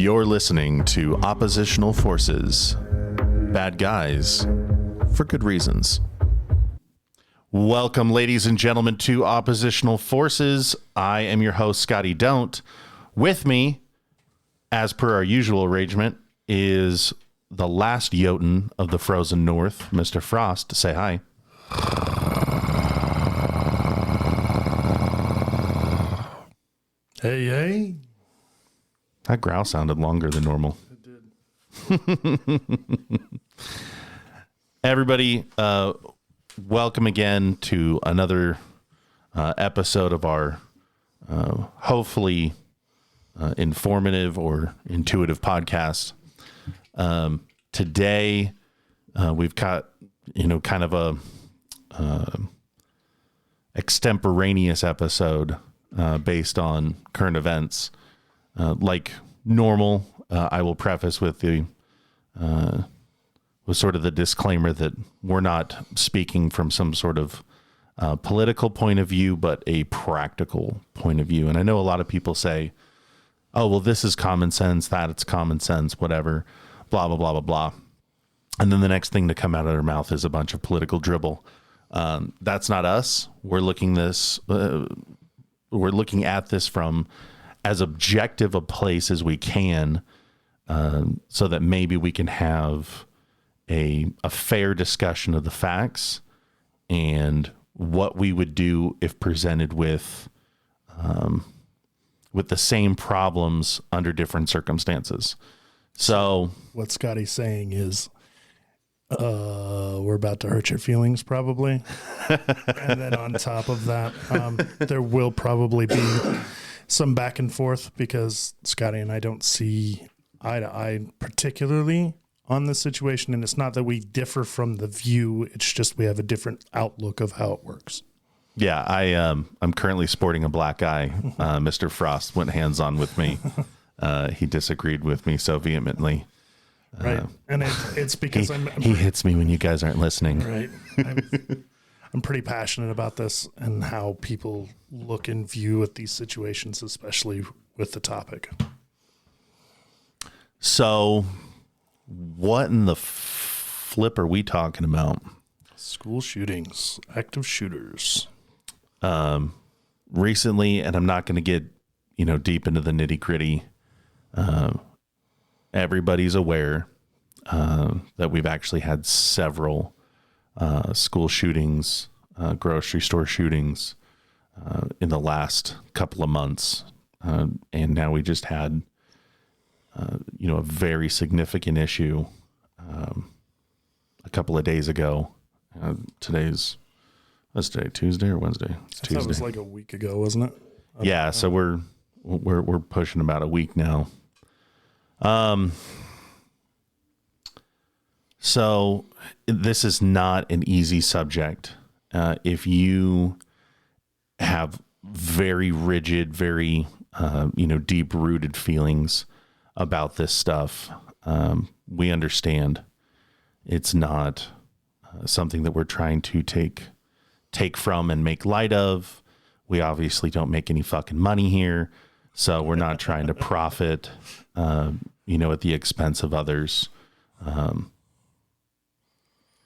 You're listening to Oppositional Forces. Bad guys for good reasons. Welcome, ladies and gentlemen, to Oppositional Forces. I am your host, Scotty Don't. With me, as per our usual arrangement, is the last Jotun of the frozen north, Mr. Frost. Say hi. Hey, hey. That growl sounded longer than normal. It did. Everybody, welcome again to another episode of our hopefully informative or intuitive podcast. Today, we've got, kind of a extemporaneous episode based on current events. Like normal, I will preface with sort of the disclaimer that we're not speaking from some sort of political point of view, but a practical point of view. And I know a lot of people say, oh, well, this is common sense, that it's common sense, whatever, blah, blah, blah, blah, blah. And then the next thing to come out of their mouth is a bunch of political dribble. That's not us. We're looking at this from as objective a place as we can, so that maybe we can have a fair discussion of the facts and what we would do if presented with the same problems under different circumstances. So what Scotty's saying is, we're about to hurt your feelings, probably. And then on top of that, there will probably be some back and forth because Scotty and I don't see eye to eye particularly on this situation. And it's not that we differ from the view. It's just we have a different outlook of how it works. Yeah, I'm currently sporting a black eye. Mr. Frost went hands-on with me. He disagreed with me so vehemently. Right. And it's because he hits me when you guys aren't listening. Right. I'm pretty passionate about this and how people look and view at these situations, especially with the topic. So what in the flip are we talking about? School shootings, active shooters. Recently, and I'm not going to get, deep into the nitty gritty. Everybody's aware that we've actually had several school shootings, grocery store shootings in the last couple of months. And now we just had, a very significant issue a couple of days ago. What's today, Tuesday or Wednesday? It's Tuesday. That was like a week ago, wasn't it? Yeah, so we're pushing about a week now. So this is not an easy subject. If you have very rigid, very, deep-rooted feelings about this stuff, we understand. It's not something that we're trying to take from and make light of. We obviously don't make any fucking money here, so we're not trying to profit, at the expense of others.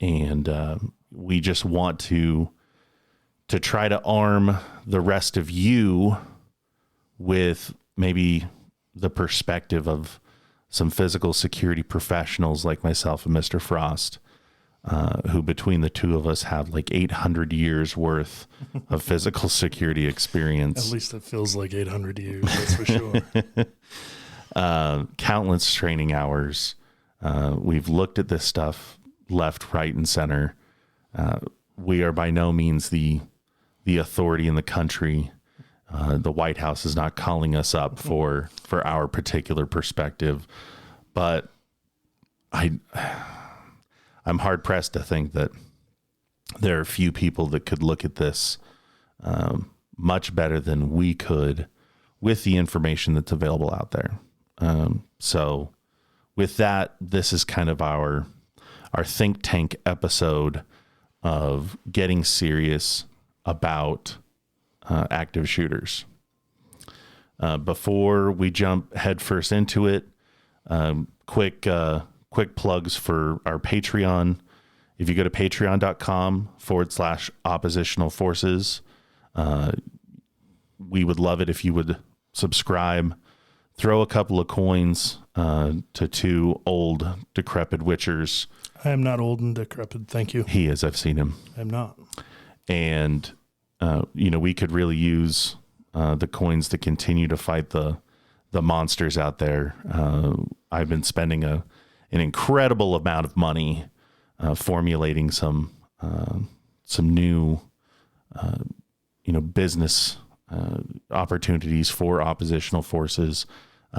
And we just want to try to arm the rest of you with maybe the perspective of some physical security professionals like myself and Mr. Frost, who between the two of us have like 800 years worth of physical security experience. At least it feels like 800 years, that's for sure. Countless training hours. We've looked at this stuff left, right, and center. We are by no means the authority in the country. The White House is not calling us up for our particular perspective, but I'm hard pressed to think that there are few people that could look at this much better than we could with the information that's available out there. So with that, this is kind of our think tank episode of getting serious about active shooters. Before we jump headfirst into it, Quick plugs for our Patreon. If you go to patreon.com/oppositional forces, we would love it if you would subscribe, throw a couple of coins to two old, decrepit witchers. I am not old and decrepit. Thank you. He is. I've seen him. I'm not. And, we could really use the coins to continue to fight the monsters out there. I've been spending an incredible amount of money formulating some new, business opportunities for oppositional forces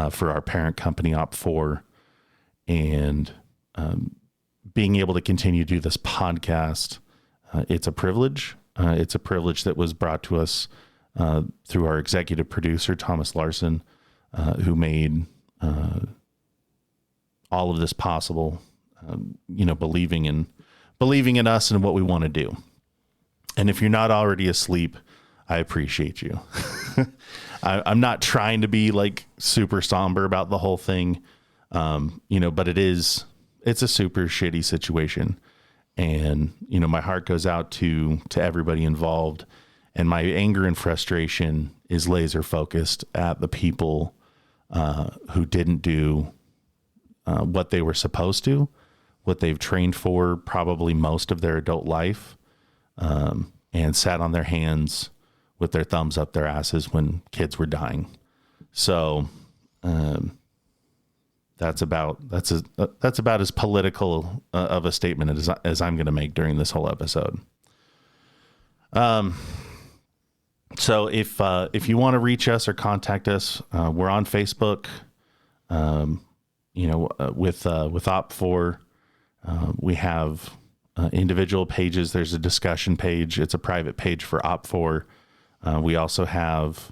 for our parent company Op4, and being able to continue to do this podcast. It's a privilege. It's a privilege that was brought to us through our executive producer, Thomas Larson, who made all of this possible, believing in us and what we want to do. And if you're not already asleep, I appreciate you. I'm not trying to be like super somber about the whole thing, but it's a super shitty situation. And, my heart goes out to everybody involved, and my anger and frustration is laser focused at the people who didn't do what they were supposed to, what they've trained for probably most of their adult life, and sat on their hands with their thumbs up their asses when kids were dying. So that's about as political of a statement as I'm going to make during this whole episode. So if you want to reach us or contact us, we're on Facebook. With Op4, we have individual pages. There's a discussion page. It's a private page for Op4. We also have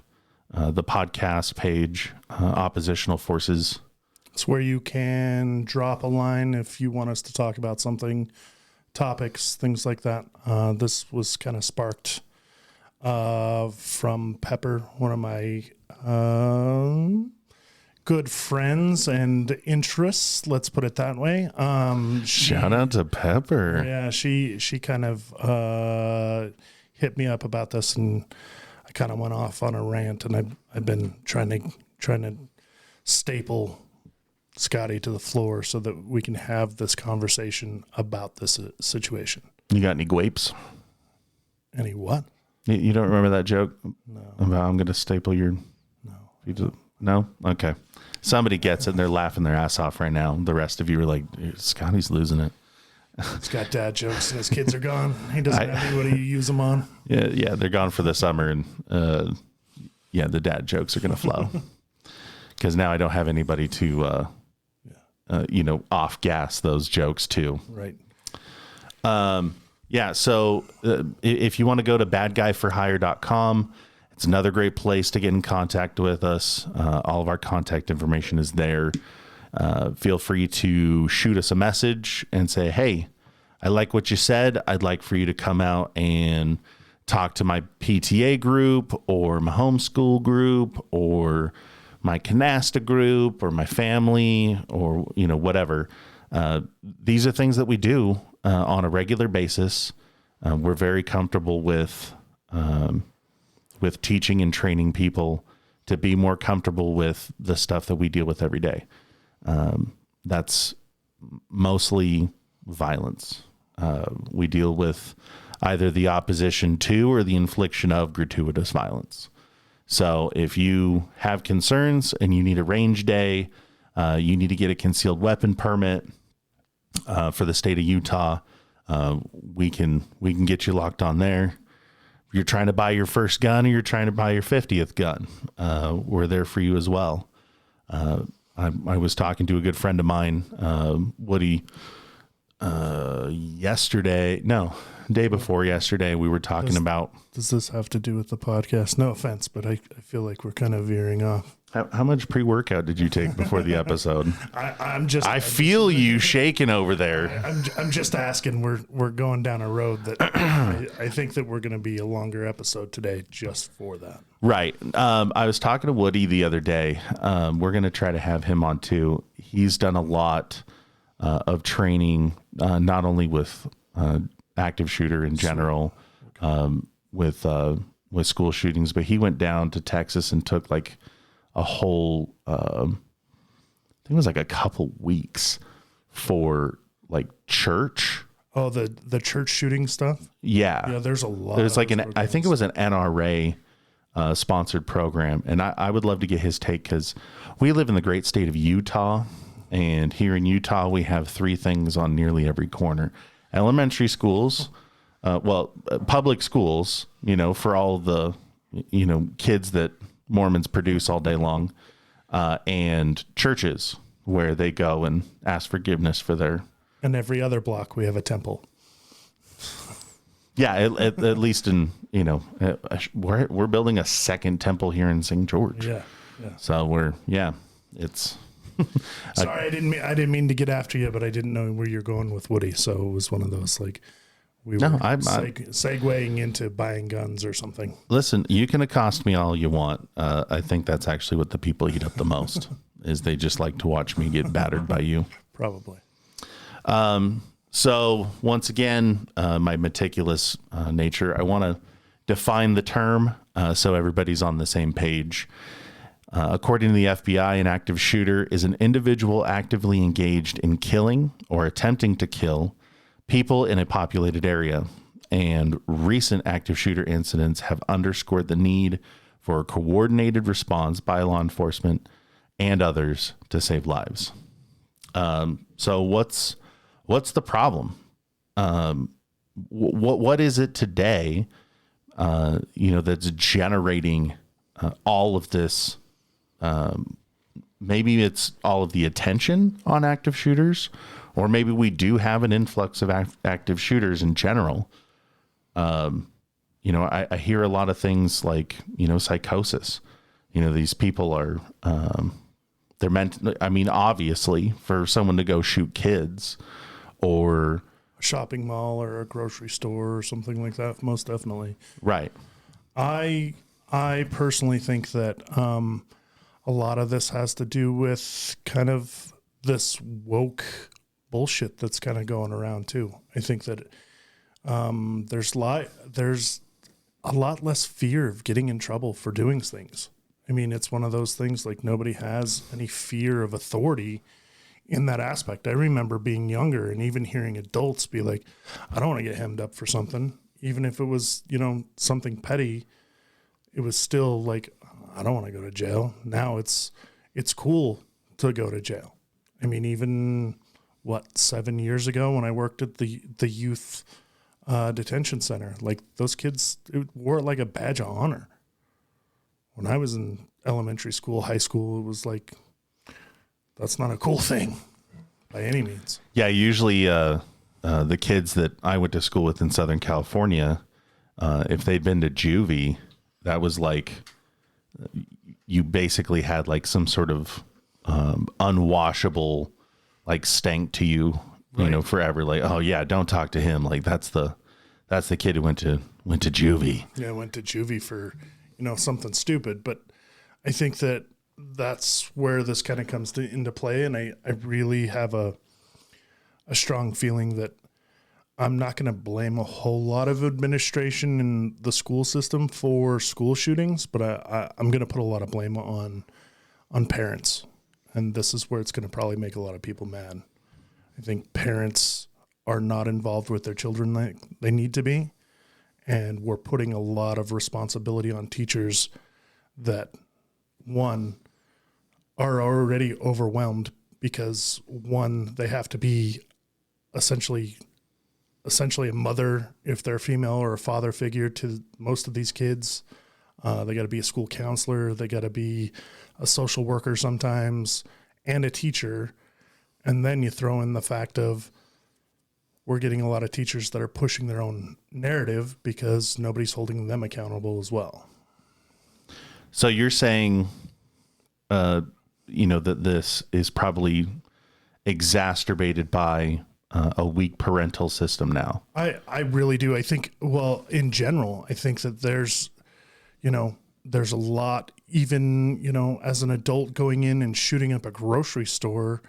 the podcast page, Oppositional Forces. It's where you can drop a line if you want us to talk about something, topics, things like that. This was kind of sparked from Pepper, one of my good friends and interests. Let's put it that way. Shout out to Pepper. Yeah, she kind of hit me up about this, and I kind of went off on a rant, and I've been trying to staple Scotty to the floor so that we can have this conversation about this situation. You got any guapes? Any what? You don't remember that joke? No. About I'm going to staple your... No. No? Okay. Somebody gets it and they're laughing their ass off right now. The rest of you are like, Scotty's losing it. He's got dad jokes and his kids are gone. He doesn't have anybody to use them on. Yeah, they're gone for the summer, and the dad jokes are going to flow. Because now I don't have anybody to... off gas those jokes too. Right. So if you want to go to badguyforhire.com, it's another great place to get in contact with us. All of our contact information is there. Feel free to shoot us a message and say, hey, I like what you said. I'd like for you to come out and talk to my PTA group or my homeschool group or my canasta group or my family or, whatever. These are things that we do on a regular basis. We're very comfortable with teaching and training people to be more comfortable with the stuff that we deal with every day. That's mostly violence. We deal with either the opposition to or the infliction of gratuitous violence. So if you have concerns and you need a range day, you need to get a concealed weapon permit for the state of Utah, we can get you locked on there. If you're trying to buy your first gun or you're trying to buy your 50th gun, we're there for you as well. I was talking to a good friend of mine, Woody, day before yesterday, we were talking about... Does this have to do with the podcast? No offense, but I feel like we're kind of veering off. How much pre-workout did you take before the episode? I feel you shaking over there. I'm just asking. We're going down a road that I think that we're going to be a longer episode today just for that. Right. I was talking to Woody the other day. We're going to try to have him on too. He's done a lot of training, not only with active shooter in general, with school shootings, but he went down to Texas and took like a whole, I think it was like a couple weeks for like church. Oh, the church shooting stuff. Yeah, There's a lot. There's like I think it was an NRA sponsored program, and I would love to get his take because we live in the great state of Utah, and here in Utah we have three things on nearly every corner: elementary schools, public schools, for all the kids that Mormons produce all day long, and churches where they go and ask forgiveness for their. And every other block we have a temple. Yeah, at least in we're building a second temple here in St. George. Yeah. So it's. Sorry, I didn't mean to get after you, but I didn't know where you're going with Woody. So it was one of those like we were segueing into buying guns or something. Listen, you can accost me all you want. I think that's actually what the people eat up the most is they just like to watch me get battered by you. Probably. So once again, my meticulous nature, I want to define the term so everybody's on the same page. According to the FBI, an active shooter is an individual actively engaged in killing or attempting to kill people in a populated area. And recent active shooter incidents have underscored the need for a coordinated response by law enforcement and others to save lives. So what's the problem? What is it today, that's generating all of this? Maybe it's all of the attention on active shooters, or maybe we do have an influx of active shooters in general. I hear a lot of things like, psychosis. These people are, they're meant, obviously for someone to go shoot kids or a shopping mall or a grocery store or something like that. Most definitely. Right. I personally think that, a lot of this has to do with kind of this woke bullshit that's kind of going around too. I think that there's a lot less fear of getting in trouble for doing things. It's one of those things like nobody has any fear of authority in that aspect. I remember being younger and even hearing adults be like, I don't want to get hemmed up for something. Even if it was, something petty, it was still like, I don't want to go to jail. Now it's cool to go to jail. Even 7 years ago when I worked at the youth detention center, like those kids wore it like a badge of honor. When I was in elementary school, high school, it was like, that's not a cool thing by any means. Yeah. Usually, the kids that I went to school with in Southern California, if they'd been to juvie, that was like, you basically had like some sort of unwashable like stank to you, right. Forever. Like, oh yeah, don't talk to him. Like that's the kid who went to juvie. Yeah, went to juvie for something stupid. But I think that's where this kind of comes into play, and I really have a strong feeling that I'm not going to blame a whole lot of administration in the school system for school shootings, but I'm going to put a lot of blame on parents. And this is where it's going to probably make a lot of people mad. I think parents are not involved with their children like they need to be. And we're putting a lot of responsibility on teachers that, one, are already overwhelmed because, one, they have to be essentially a mother if they're female or a father figure to most of these kids. They got to be a school counselor. They got to be a social worker sometimes and a teacher. And then you throw in the fact of we're getting a lot of teachers that are pushing their own narrative because nobody's holding them accountable as well. So you're saying, that this is probably exacerbated by a weak parental system now. I really do. I think, in general, I think that there's, there's a lot, even, you know, as an adult going in and shooting up a grocery store.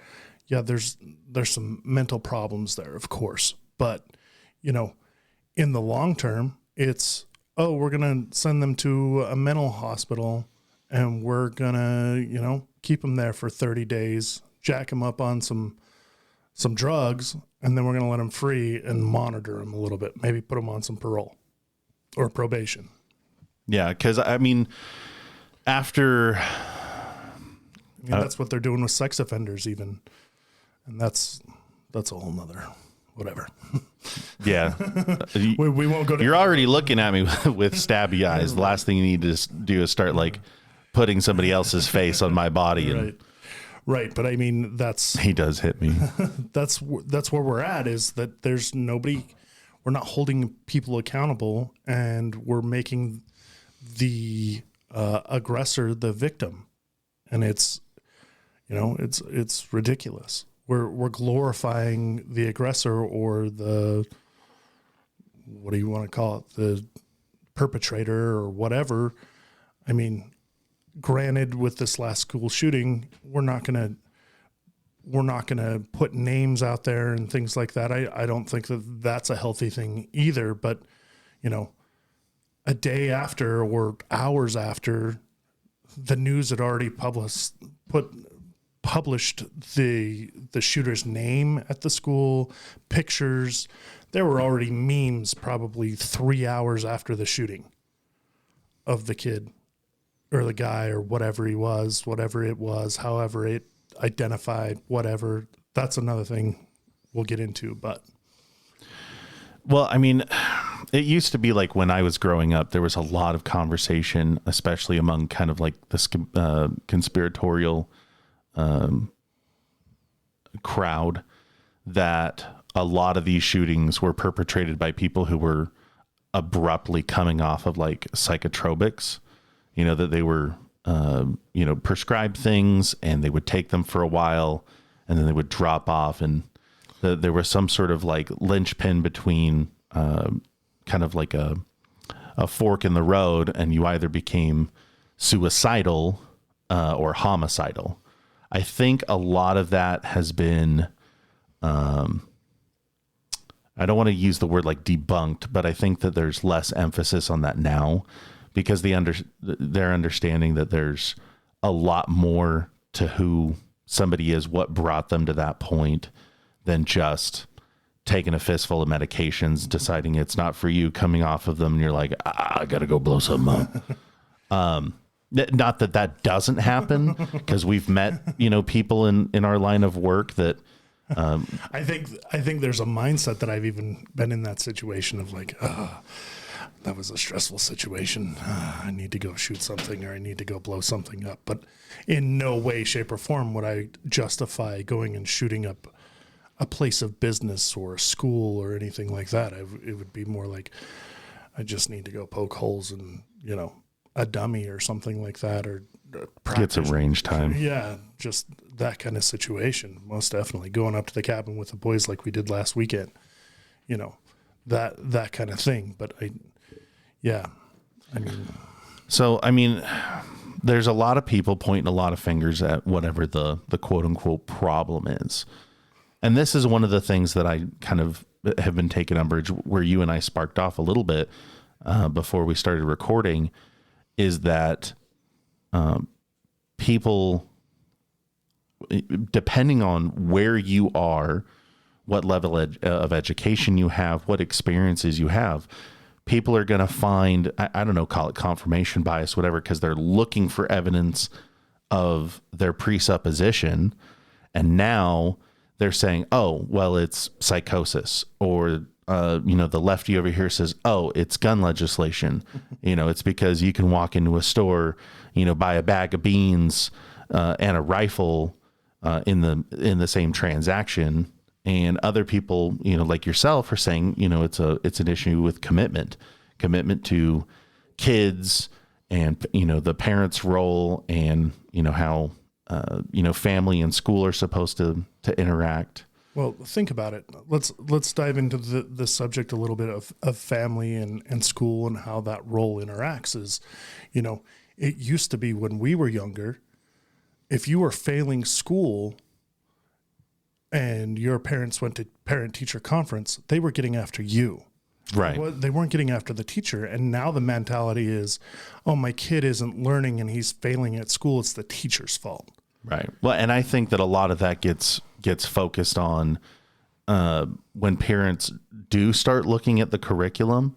Yeah, there's some mental problems there, of course. But, you know, in the long term, it's, oh, we're going to send them to a mental hospital and we're going to, you know, keep them there for 30 days, jack them up on some drugs, and then we're going to let them free and monitor them a little bit, maybe put them on some parole or probation. Yeah, because, I mean, after... that's what they're doing with sex offenders even. And that's a whole nother whatever. Yeah. we won't go to... You're already looking at me with stabby eyes. The last thing you need to do is start, like, putting somebody else's face on my body. And Right. But I mean, that's... He does hit me. That's where we're at, is that there's nobody... We're not holding people accountable, and we're making the aggressor the victim. And it's, you know, it's ridiculous. We're glorifying the aggressor, or the, what do you want to call it, the perpetrator or whatever. I mean, granted, with this last school shooting, we're not gonna put names out there and things like that. I don't think that that's a healthy thing either. But, you know, a day after or hours after, the news had already published the shooter's name at the school, pictures. There were already memes probably 3 hours after the shooting of the kid or the guy or whatever he was, whatever it was, however it identified, whatever. That's another thing we'll get into. But, well, I mean, it used to be like when I was growing up, there was a lot of conversation, especially among kind of like this conspiratorial crowd, that a lot of these shootings were perpetrated by people who were abruptly coming off of like psychotropics, you know, that they were, you know, prescribed things and they would take them for a while and then they would drop off. And there was some sort of like linchpin between kind of like a fork in the road, and you either became suicidal or homicidal. I think a lot of that has been, I don't want to use the word like debunked, but I think that there's less emphasis on that now, because they're understanding that there's a lot more to who somebody is, what brought them to that point, than just taking a fistful of medications, deciding it's not for you, coming off of them, and you're like, I got to go blow something up. Not that that doesn't happen, because we've met, you know, people in our line of work that, I think there's a mindset that I've even been in that situation of like, that was a stressful situation. I need to go shoot something, or I need to go blow something up. But in no way, shape, or form would I justify going and shooting up a place of business or a school or anything like that. It would be more like, I just need to go poke holes in, you know, a dummy or something like that, or get some range time. Yeah, just that kind of situation. Most definitely going up to the cabin with the boys like we did last weekend. You know, that kind of thing. But I mean, there's a lot of people pointing a lot of fingers at whatever the quote unquote problem is. And this is one of the things that I kind of have been taking umbrage, where you and I sparked off a little bit before we started recording, is that people, depending on where you are, what level of education you have, what experiences you have, people are going to find, I don't know, call it confirmation bias, whatever, because they're looking for evidence of their presupposition. And now they're saying, oh, well, it's psychosis, or, you know, the lefty over here says, oh, it's gun legislation. You know, it's because you can walk into a store, you know, buy a bag of beans and a rifle in the same transaction. And other people, you know, like yourself, are saying, you know, it's an issue with commitment to kids, and, you know, the parents' role, and, you know, how, you know, family and school are supposed to interact. Well, think about it. Let's dive into the subject a little bit of family and school and how that role interacts. Is, you know, It used to be when we were younger, if you were failing school and your parents went to parent-teacher conference, they were getting after you. Right. They weren't getting after the teacher. And now the mentality is, oh, my kid isn't learning and he's failing at school. It's the teacher's fault. Right. Well, and I think that a lot of that gets focused on when parents do start looking at the curriculum,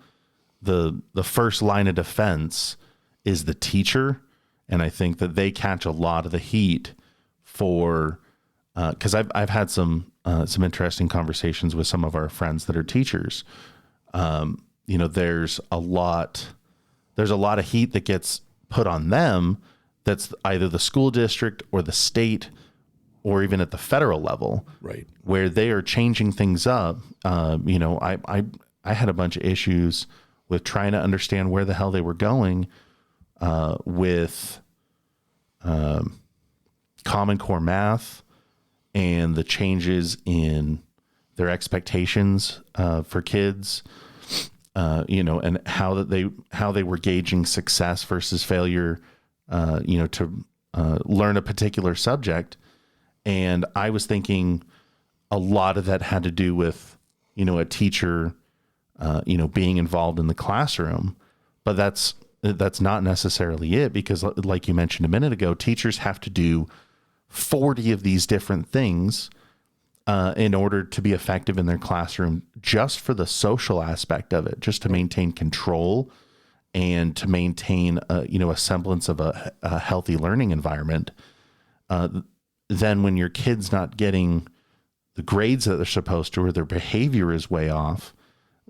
the first line of defense is the teacher. And I think that they catch a lot of the heat for, because I've had some interesting conversations with some of our friends that are teachers. There's a lot of heat that gets put on them. That's either the school district or the state or even at the federal level, right, where they are changing things up. I had a bunch of issues with trying to understand where the hell they were going with Common Core math and the changes in their expectations for kids, and how they were gauging success versus failure, to learn a particular subject. And I was thinking a lot of that had to do with, a teacher, being involved in the classroom, but that's not necessarily it, because like you mentioned a minute ago, teachers have to do 40 of these different things in order to be effective in their classroom, just for the social aspect of it, just to maintain control and to maintain a semblance of a healthy learning environment. Then when your kid's not getting the grades that they're supposed to, or their behavior is way off,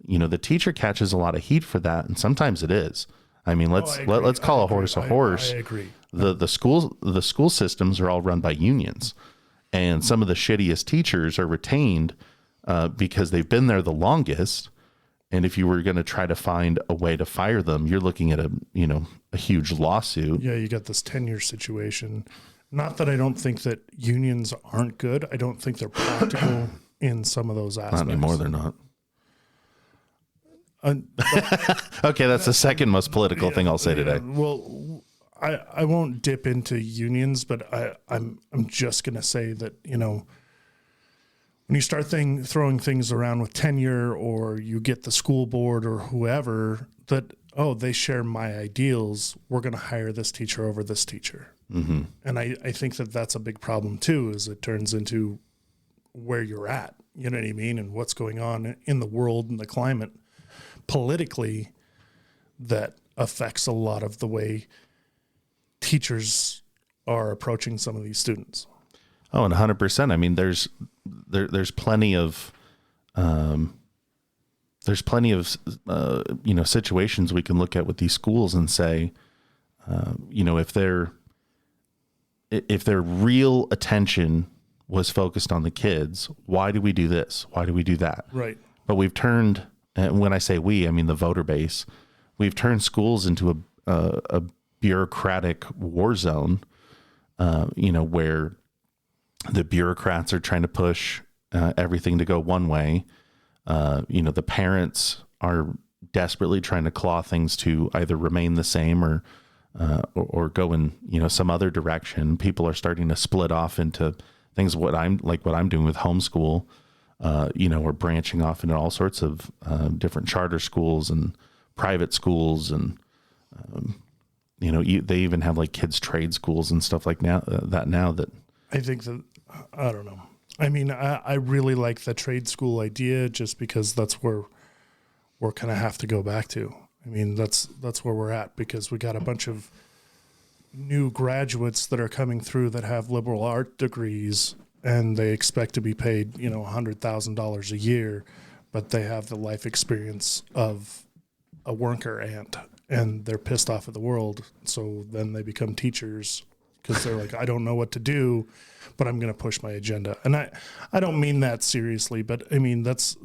the teacher catches a lot of heat for that. And sometimes it is. I mean, let's call a horse a horse. I agree. The school systems are all run by unions, and some of the shittiest teachers are retained because they've been there the longest. And if you were going to try to find a way to fire them, you're looking at a huge lawsuit. Yeah, you got this tenure situation. Not that I don't think that unions aren't good. I don't think they're practical in some of those aspects. Not anymore, they're not. Okay, that's the second most political thing I'll say today. Well, I won't dip into unions, but I'm just going to say that, when you start throwing things around with tenure, or you get the school board or whoever that, oh, they share my ideals, we're going to hire this teacher over this teacher. Mm-hmm. And I think that that's a big problem too, is it turns into where you're at, you know what I mean? And what's going on in the world and the climate politically that affects a lot of the way teachers are approaching some of these students. Oh, and 100%. I mean, there's plenty of situations we can look at with these schools and say, if their real attention was focused on the kids, why do we do this? Why do we do that? Right. But we've turned, and when I say we, I mean the voter base, we've turned schools into a bureaucratic war zone, where the bureaucrats are trying to push everything to go one way. The parents are desperately trying to claw things to either remain the same or go in, some other direction. People are starting to split off into things. What I'm doing with homeschool, we're branching off into all sorts of different charter schools and private schools, and they even have like kids trade schools and stuff like that. I think that, I don't know. I mean, I really like the trade school idea, just because that's where we're kind of have to go back to. I mean, that's where we're at, because we got a bunch of new graduates that are coming through that have liberal art degrees, and they expect to be paid, $100,000 a year, but they have the life experience of a worker ant, and they're pissed off at the world. So then they become teachers because they're like, I don't know what to do, but I'm going to push my agenda. And I don't mean that seriously, but I mean, that's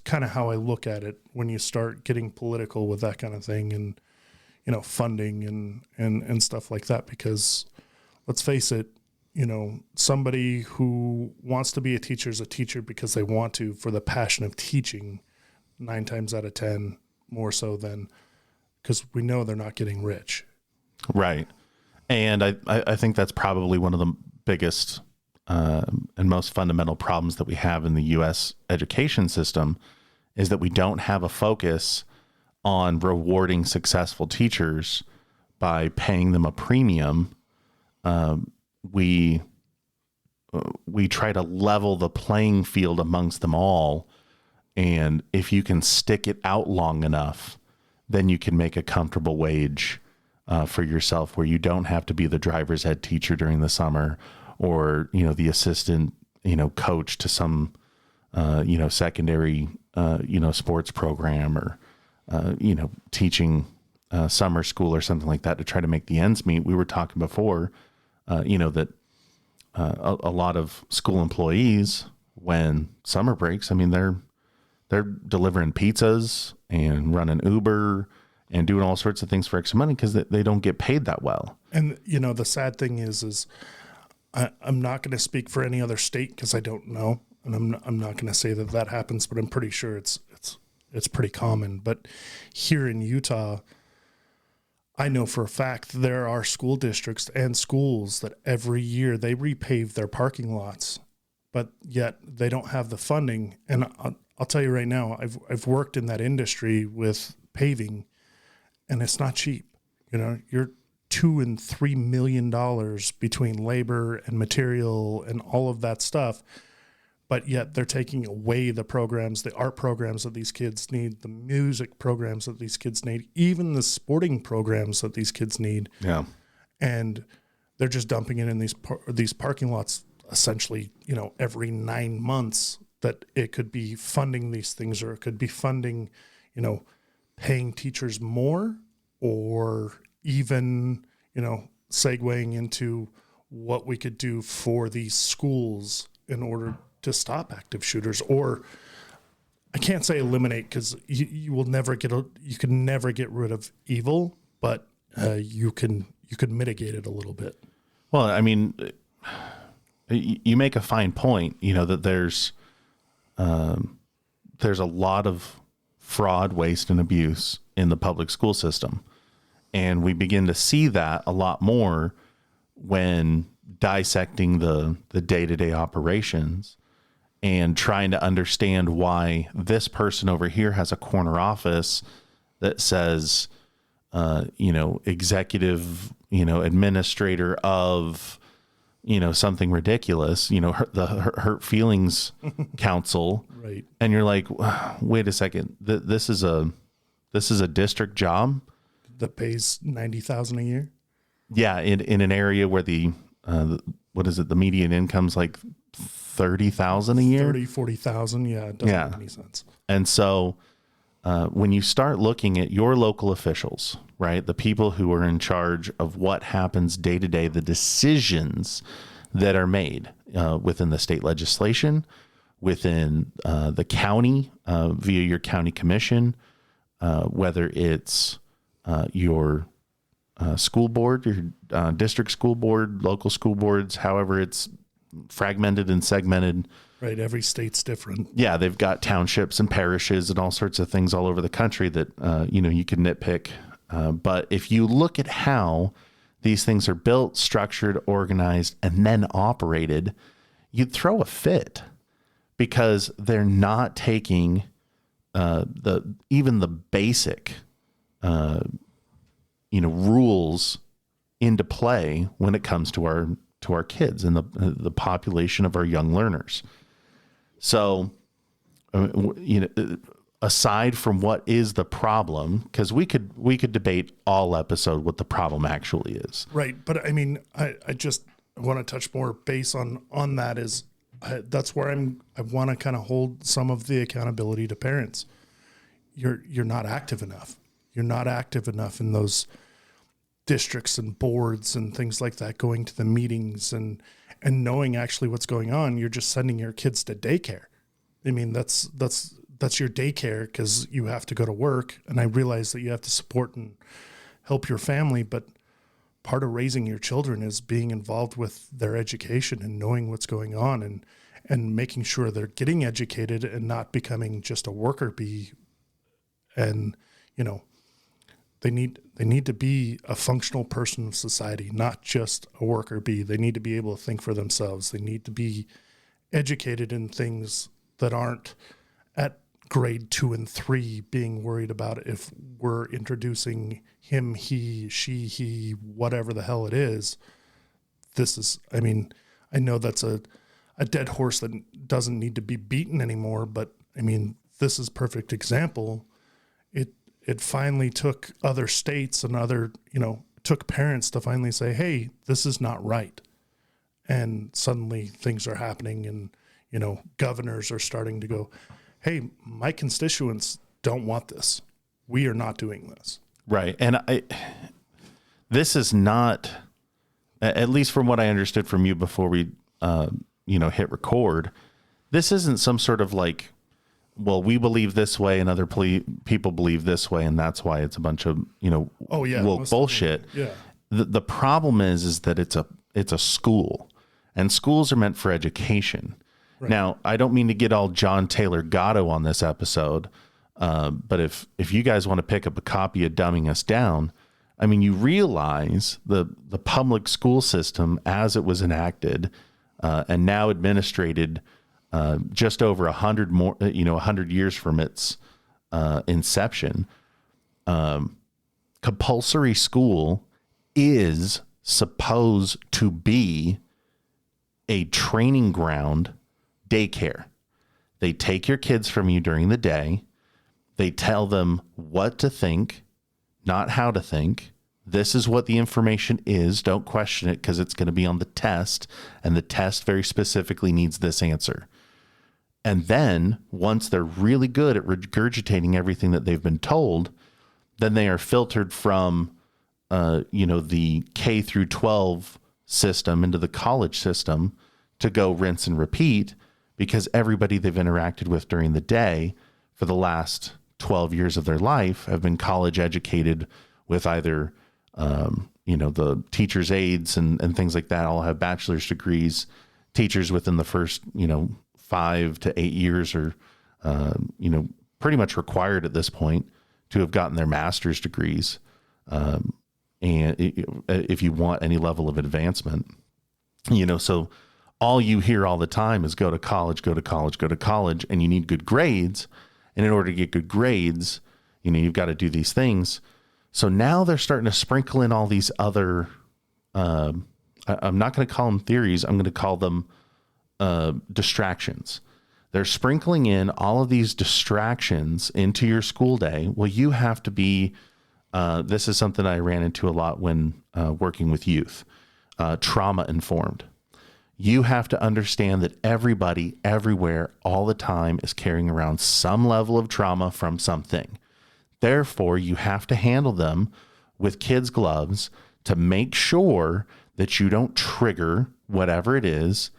kind of how I look at it when you start getting political with that kind of thing, and, funding and stuff like that, because let's face it, somebody who wants to be a teacher is a teacher because they want to, for the passion of teaching, 9 times out of 10 more so than because we know they're not getting rich. Right. And I think that's probably one of the biggest and most fundamental problems that we have in the U.S. education system is that we don't have a focus on rewarding successful teachers by paying them a premium. We try to level the playing field amongst them all. And if you can stick it out long enough, then you can make a comfortable wage for yourself where you don't have to be the driver's ed teacher during the summer or, the assistant, coach to some, secondary, sports program or, teaching summer school or something like that to try to make the ends meet. We were talking before, that a lot of school employees, when summer breaks, I mean, they're delivering pizzas and running Uber and doing all sorts of things for extra money because they don't get paid that well. And, the sad thing is I'm not going to speak for any other state because I don't know. And I'm not going to say that happens, but I'm pretty sure it's pretty common. But here in Utah, I know for a fact there are school districts and schools that every year they repave their parking lots, but yet they don't have the funding. And I'll tell you right now, I've worked in that industry with paving, and it's not cheap. You're $2 and $3 million between labor and material and all of that stuff. But yet they're taking away the programs, the art programs that these kids need, the music programs that these kids need, even the sporting programs that these kids need. Yeah. And they're just dumping it in these parking lots essentially, every 9 months, that it could be funding these things, or it could be funding, paying teachers more, or even, segueing into what we could do for these schools in order to stop active shooters. Or I can't say eliminate, because you can never get rid of evil, but you can mitigate it a little bit. Well, I mean, you make a fine point, that there's a lot of fraud, waste, and abuse in the public school system. And we begin to see that a lot more when dissecting the day-to-day operations and trying to understand why this person over here has a corner office that says, executive, administrator of, something ridiculous, the Hurt Feelings Council. Right. And you're like, wait a second, this is a district job that pays $90,000 a year. Yeah. In an area where the median income's like 30,000 a year, 40,000. Yeah. It doesn't make any sense. And so, when you start looking at your local officials, right, the people who are in charge of what happens day to day, the decisions that are made within the state legislation, within the county via your county commission, whether it's your school board, your district school board, local school boards, however it's fragmented and segmented. Right. Every state's different. Yeah. They've got townships and parishes and all sorts of things all over the country that, you can nitpick. But if you look at how these things are built, structured, organized, and then operated, you'd throw a fit, because they're not taking even the basic, rules into play when it comes to our kids and the population of our young learners. So, aside from what is the problem, because we could debate all episode what the problem actually is. Right. But I mean, I just want to touch more base on that is that's where I want to kind of hold some of the accountability to parents. You're not active enough. You're not active enough in those districts and boards and things like that, going to the meetings and knowing actually what's going on. You're just sending your kids to daycare. I mean, that's your daycare because you have to go to work. And I realize that you have to support and help your family, but part of raising your children is being involved with their education and knowing what's going on and making sure they're getting educated and not becoming just a worker bee. And, They need to be a functional person of society, not just a worker bee. They need to be able to think for themselves. They need to be educated in things that aren't at grade 2 and 3 being worried about if we're introducing him, he, she, he, whatever the hell it is. This is, I mean, I know that's a dead horse that doesn't need to be beaten anymore, but I mean, this is a perfect example. It finally took other states and took parents to finally say, hey, this is not right. And suddenly things are happening and, governors are starting to go, hey, my constituents don't want this. We are not doing this. Right. And this is not, at least from what I understood from you before we, hit record, this isn't some sort of like, well, we believe this way and other people believe this way, and that's why it's a bunch of, woke bullshit. Yeah. The problem is that it's a school, and schools are meant for education. Right. Now, I don't mean to get all John Taylor Gatto on this episode, but if you guys want to pick up a copy of Dumbing Us Down, I mean, you realize the public school system as it was enacted and now administrated just over 100 years from its inception. Compulsory school is supposed to be a training ground daycare. They take your kids from you during the day. They tell them what to think, not how to think. This is what the information is. Don't question it because it's going to be on the test, and the test very specifically needs this answer. And then once they're really good at regurgitating everything that they've been told, then they are filtered from, the K through 12 system into the college system to go rinse and repeat, because everybody they've interacted with during the day for the last 12 years of their life have been college educated with either, the teacher's aides and things like that, all have bachelor's degrees. Teachers within the first, 5 to 8 years are, pretty much required at this point to have gotten their master's degrees. And if you want any level of advancement, so all you hear all the time is go to college, go to college, go to college, and you need good grades. And in order to get good grades, you've got to do these things. So now they're starting to sprinkle in all these other, I'm not going to call them theories. I'm going to call them distractions. They're sprinkling in all of these distractions into your school day. Well, you have to be, this is something I ran into a lot when working with youth, trauma informed. You have to understand that everybody, everywhere, all the time is carrying around some level of trauma from something. Therefore, you have to handle them with kids' gloves to make sure that you don't trigger whatever it is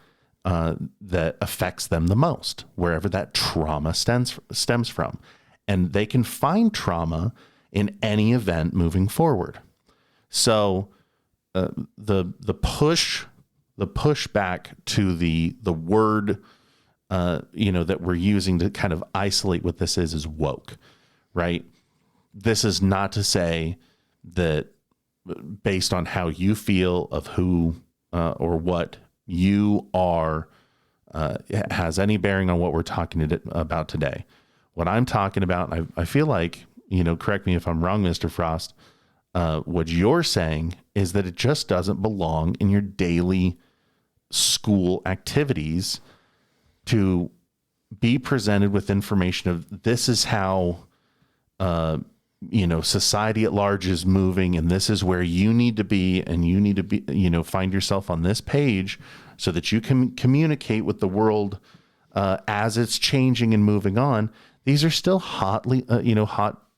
that affects them the most, wherever that trauma stems from. And they can find trauma in any event moving forward. So the pushback to the word that we're using to kind of isolate what this is woke, right? This is not to say that based on how you feel of who or what you are has any bearing on what we're talking about today. What I'm talking about, and I feel like, correct me if I'm wrong, Mr. Frost, what you're saying is that it just doesn't belong in your daily school activities to be presented with information of this is how, society at large is moving, and this is where you need to be, and you need to be, find yourself on this page so that you can communicate with the world as it's changing and moving on. These are still hotly,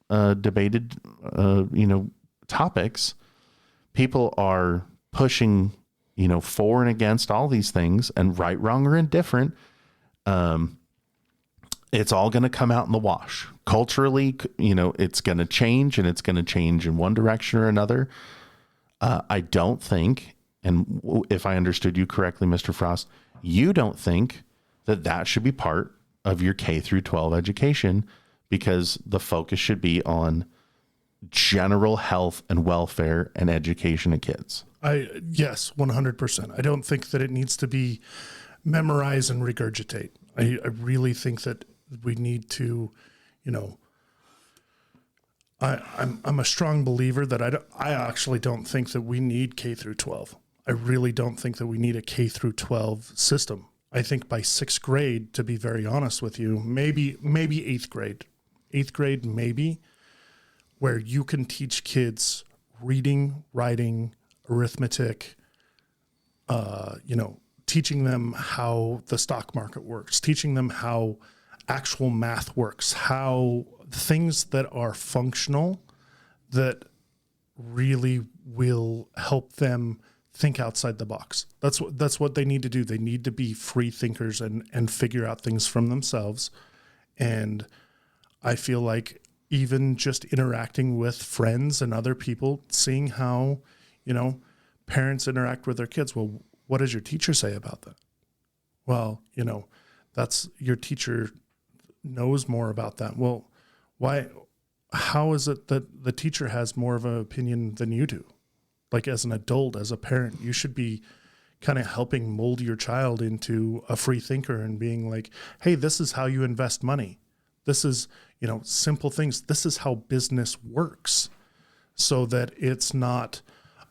debated, topics. People are pushing, for and against all these things, and right, wrong, or indifferent. It's all going to come out in the wash. Culturally, it's going to change, and it's going to change in one direction or another. I don't think, and if I understood you correctly, Mr. Frost, you don't think that should be part of your K through 12 education, because the focus should be on general health and welfare and education of kids. Yes, 100%. I don't think that it needs to be memorize and regurgitate. I really think that we need to, I'm a strong believer that I actually don't think that we need K through 12. I really don't think that we need a K through 12 system. I think by 6th grade, to be very honest with you, maybe 8th grade, maybe, where you can teach kids reading, writing, arithmetic, teaching them how the stock market works, teaching them how actual math works, how things that are functional that really will help them think outside the box. That's what they need to do. They need to be free thinkers and figure out things from themselves. And I feel like even just interacting with friends and other people, seeing how, parents interact with their kids. Well, what does your teacher say about that? Well, that's your teacher knows more about that. Well, why? How is it that the teacher has more of an opinion than you do? Like as an adult, as a parent, you should be kind of helping mold your child into a free thinker and being like, hey, this is how you invest money. This is, simple things. This is how business works, so that it's not,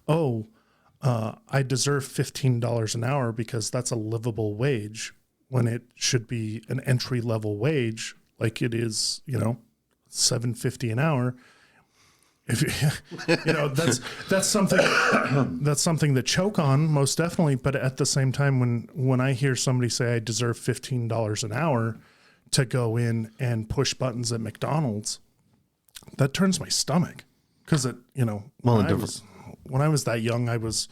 I deserve $15 an hour because that's a livable wage, when it should be an entry level wage, like it is, $7.50 an hour. If that's something to choke on, most definitely. But at the same time, when I hear somebody say I deserve $15 an hour to go in and push buttons at McDonald's, that turns my stomach, because when I was that young, I was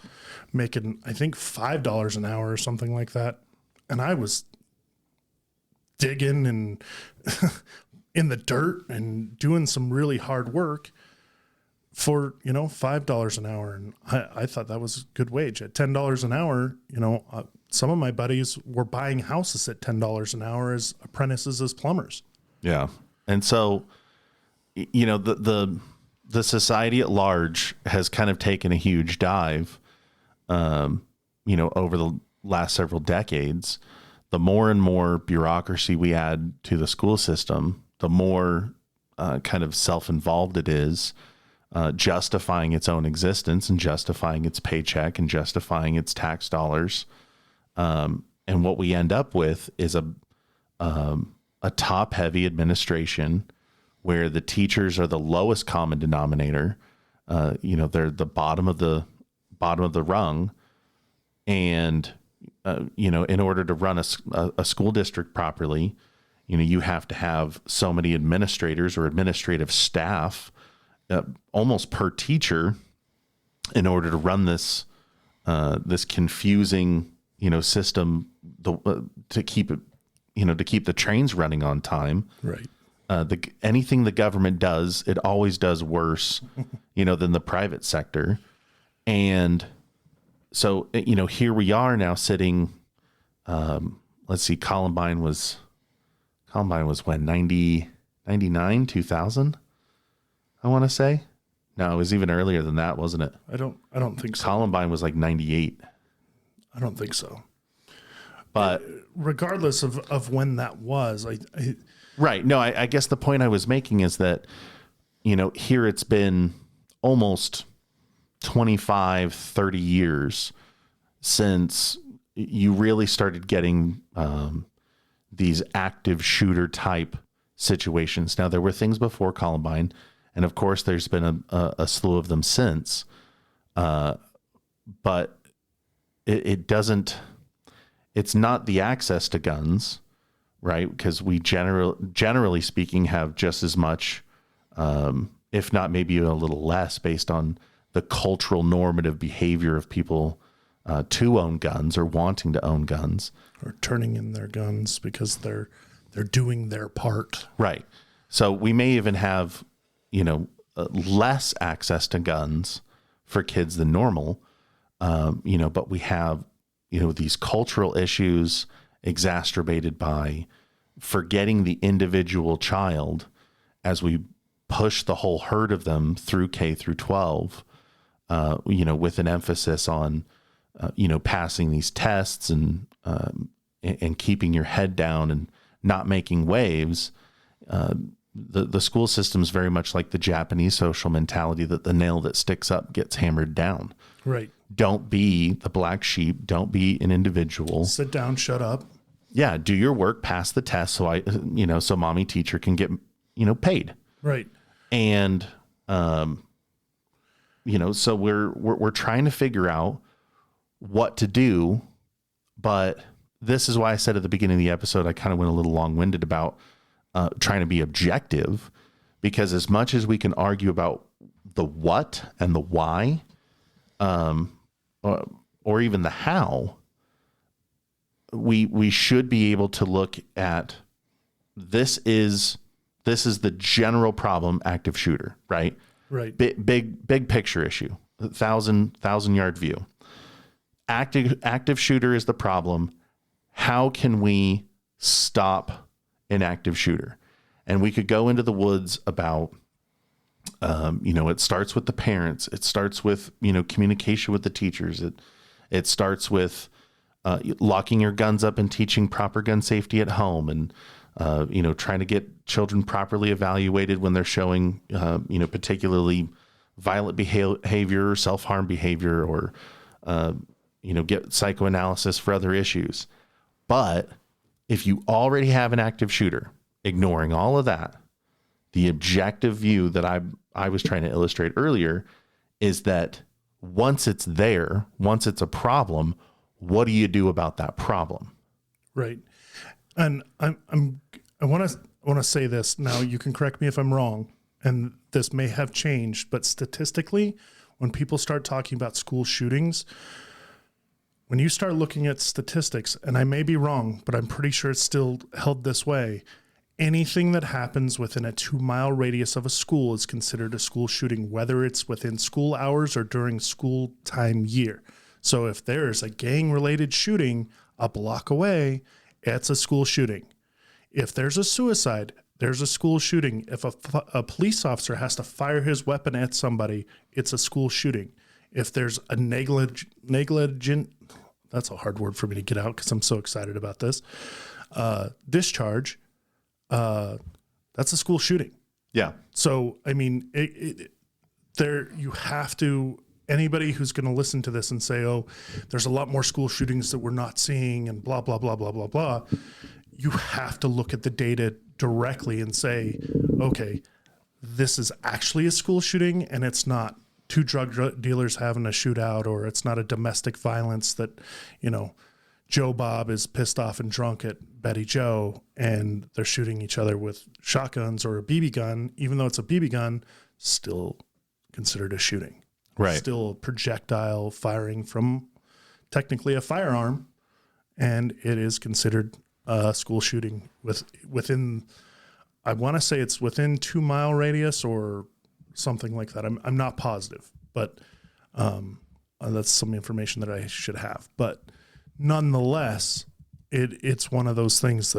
making, I think, $5 an hour or something like that. And I was digging and in the dirt and doing some really hard work for, $5 an hour. And I thought that was a good wage. At $10 an hour, some of my buddies were buying houses at $10 an hour as apprentices, as plumbers. Yeah. And so, the society at large has kind of taken a huge dive, over the last several decades. The more and more bureaucracy we add to the school system, the more kind of self-involved it is, justifying its own existence and justifying its paycheck and justifying its tax dollars. And what we end up with is a top-heavy administration where the teachers are the lowest common denominator. They're the bottom of the rung. And, in order to run a school district properly, you have to have so many administrators or administrative staff, almost per teacher, in order to run this confusing, system, to keep it, to keep the trains running on time. Right. Anything the government does, it always does worse, than the private sector. And so, here we are now sitting, let's see, Columbine was when, 99, 2000, I want to say. No, it was even earlier than that, wasn't it? I don't think so. Columbine was like 98. I don't think so. But regardless of when that was, right. No, I guess the point I was making is that, here it's been almost 25, 30 years since you really started getting these active shooter type situations. Now, there were things before Columbine, and of course there's been a slew of them since. But it's not the access to guns, right? Because we generally speaking have just as much, if not maybe a little less, based on the cultural normative behavior of people to own guns or wanting to own guns, or turning in their guns because they're doing their part. Right. So we may even have, less access to guns for kids than normal, but we have, these cultural issues exacerbated by forgetting the individual child as we push the whole herd of them through K through 12, with an emphasis on, passing these tests and keeping your head down and not making waves. The school system is very much like the Japanese social mentality that the nail that sticks up gets hammered down. Right. Don't be the black sheep. Don't be an individual. Sit down, shut up. Yeah. Do your work, pass the test. So mommy teacher can get, paid. Right. And, so we're trying to figure out what to do, but this is why I said at the beginning of the episode, I kind of went a little long-winded about trying to be objective, because as much as we can argue about the what and the why, or even the how, we should be able to look at this is the general problem, active shooter, right? Right. Big picture issue, 1,000-yard view. Active shooter is the problem. How can we stop an active shooter? And we could go into the woods about, it starts with the parents. It starts with, communication with the teachers. It starts with locking your guns up and teaching proper gun safety at home, and, trying to get children properly evaluated when they're showing, particularly violent behavior or self-harm behavior, or, get psychoanalysis for other issues. But if you already have an active shooter, ignoring all of that, the objective view that I was trying to illustrate earlier is that once it's there, once it's a problem, what do you do about that problem? Right. And I want to say this now. You can correct me if I'm wrong, and this may have changed, but statistically, when people start talking about school shootings, when you start looking at statistics, and I may be wrong, but I'm pretty sure it's still held this way, anything that happens within a 2-mile radius of a school is considered a school shooting, whether it's within school hours or during school time year. So if there's a gang-related shooting a block away, it's a school shooting. If there's a suicide, there's a school shooting. If a police officer has to fire his weapon at somebody, it's a school shooting. If there's a negligent, that's a hard word for me to get out because I'm so excited about this, discharge, that's a school shooting. Yeah. So, I mean, you have to, anybody who's going to listen to this and say, oh, there's a lot more school shootings that we're not seeing and blah, blah, blah, blah, blah, blah. You have to look at the data directly and say, okay, this is actually a school shooting and it's not two drug dealers having a shootout, or it's not a domestic violence that, Joe Bob is pissed off and drunk at Betty Joe and they're shooting each other with shotguns or a BB gun. Even though it's a BB gun, still considered a shooting. Right. Still a projectile firing from technically a firearm, and it is considered a school shooting within, I want to say it's within 2-mile radius or something like that. I'm not positive, but that's some information that I should have. But nonetheless, it's one of those things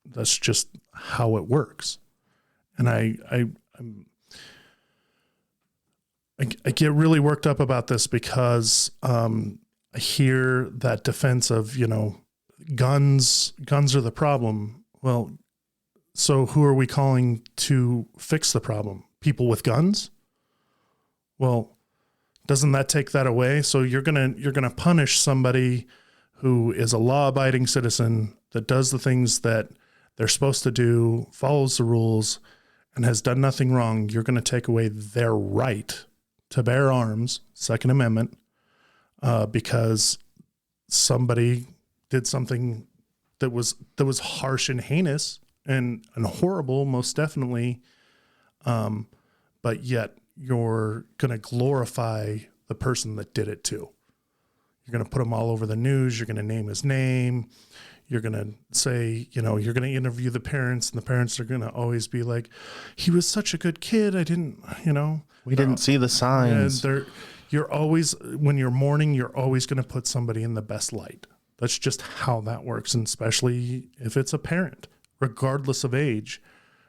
that's just how it works. And I get really worked up about this because I hear that defense of, guns are the problem. Well, so who are we calling to fix the problem? People with guns? Well, doesn't that take that away? So you're gonna punish somebody who is a law-abiding citizen that does the things that they're supposed to do, follows the rules, and has done nothing wrong. You're going to take away their right to bear arms, Second Amendment, because somebody did something that was harsh and heinous and horrible, most definitely. But yet you're going to glorify the person that did it too. You're going to put him all over the news. You're going to name his name. You're going to say, you're going to interview the parents, and the parents are going to always be like, he was such a good kid. I didn't, we didn't see the signs. You're always, when you're mourning, you're always going to put somebody in the best light. That's just how that works. And especially if it's a parent, regardless of age,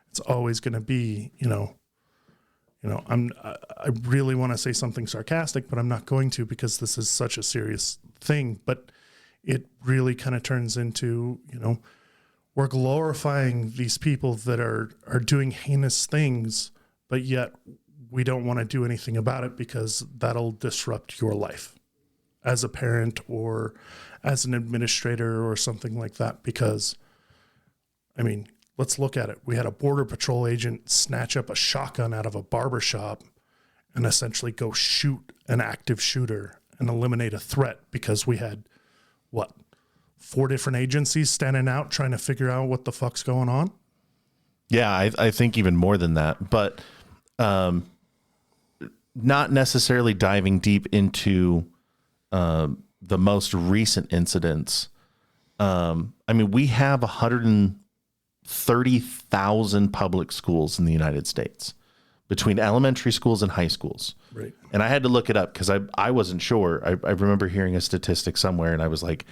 it's always going to be, I really want to say something sarcastic, but I'm not going to because this is such a serious thing. But it really kind of turns into, we're glorifying these people that are doing heinous things, but yet we don't want to do anything about it because that'll disrupt your life as a parent or as an administrator or something like that. Because, let's look at it. We had a Border Patrol agent snatch up a shotgun out of a barber shop and essentially go shoot an active shooter and eliminate a threat because we had, 4 different agencies standing out trying to figure out what the fuck's going on? Yeah, I think even more than that. But not necessarily diving deep into the most recent incidents. We have 130,000 public schools in the United States between elementary schools and high schools. Right. And I had to look it up because I wasn't sure. I remember hearing a statistic somewhere and I was like,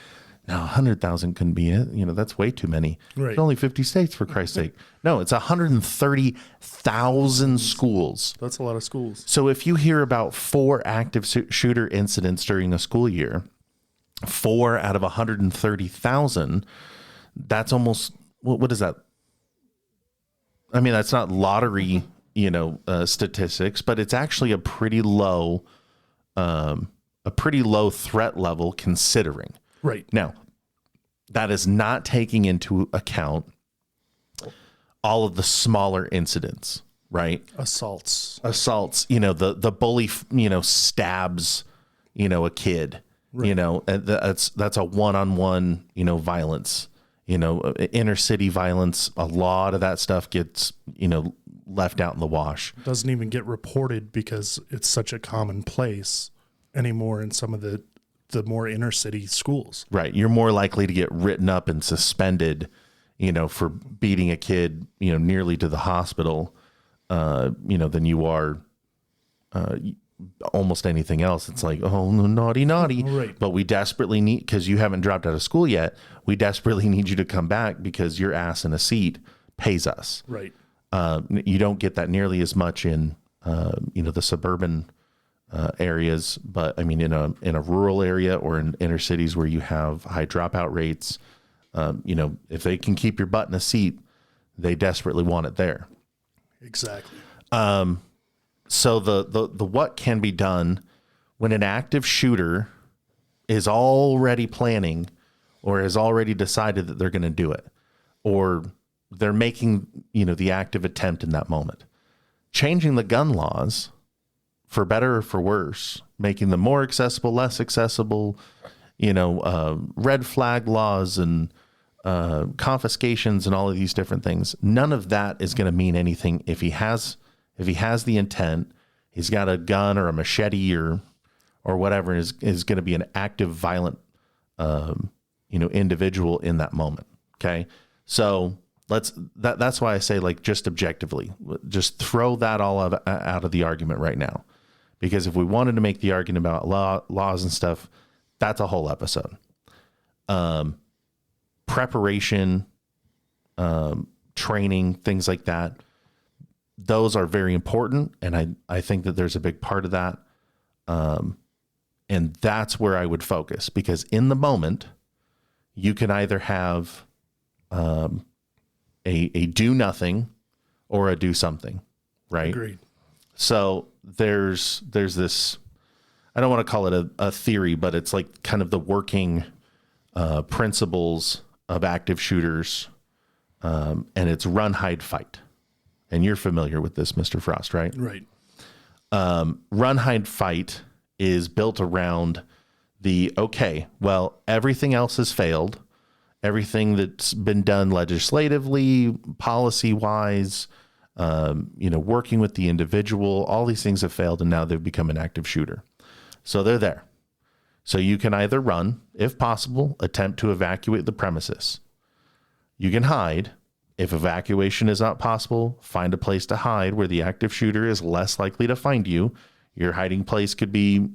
no, 100,000 couldn't be it. That's way too many. Right. There's only 50 states, for Christ's sake. No, it's 130,000 schools. That's a lot of schools. So if you hear about 4 active shooter incidents during a school year, 4 out of 130,000, that's almost, what is that? That's not lottery, statistics, but it's actually a pretty low threat level considering. Right. Now, that is not taking into account all of the smaller incidents, right? Assaults, the bully, stabs, a kid, right. That's a one-on-one, violence, inner city violence. A lot of that stuff gets, left out in the wash. Doesn't even get reported because it's such a common place anymore in some of the more inner city schools. Right. You're more likely to get written up and suspended, for beating a kid, nearly to the hospital, than you are almost anything else. It's like, oh, naughty. Right. But we desperately need, because you haven't dropped out of school yet, we desperately need you to come back because your ass in a seat pays us. Right. You don't get that nearly as much in, the suburban areas, but in a rural area or in inner cities where you have high dropout rates, if they can keep your butt in a seat, they desperately want it there. Exactly. So the what can be done when an active shooter is already planning or has already decided that they're going to do it, or they're making, the active attempt in that moment. Changing the gun laws, for better or for worse, making them more accessible, less accessible, red flag laws and confiscations and all of these different things. None of that is going to mean anything if he has the intent. He's got a gun or a machete or whatever, is going to be an active, violent, individual in that moment. Okay, so that's why I say, just objectively, just throw that all out of the argument right now. Because if we wanted to make the argument about laws and stuff, that's a whole episode. Preparation, training, things like that, those are very important. And I think that there's a big part of that. And that's where I would focus, because in the moment, you can either have a do nothing or a do something, right? Agreed. So there's this, I don't want to call it a theory, but it's like kind of the working principles of active shooters. And it's run, hide, fight. And you're familiar with this, Mr. Frost, right? Right. Run, hide, fight is built around everything else has failed. Everything that's been done legislatively, policy wise, working with the individual, all these things have failed, and now they've become an active shooter. So they're there. So you can either run, if possible, attempt to evacuate the premises. You can hide. If evacuation is not possible, find a place to hide where the active shooter is less likely to find you. Your hiding place could be,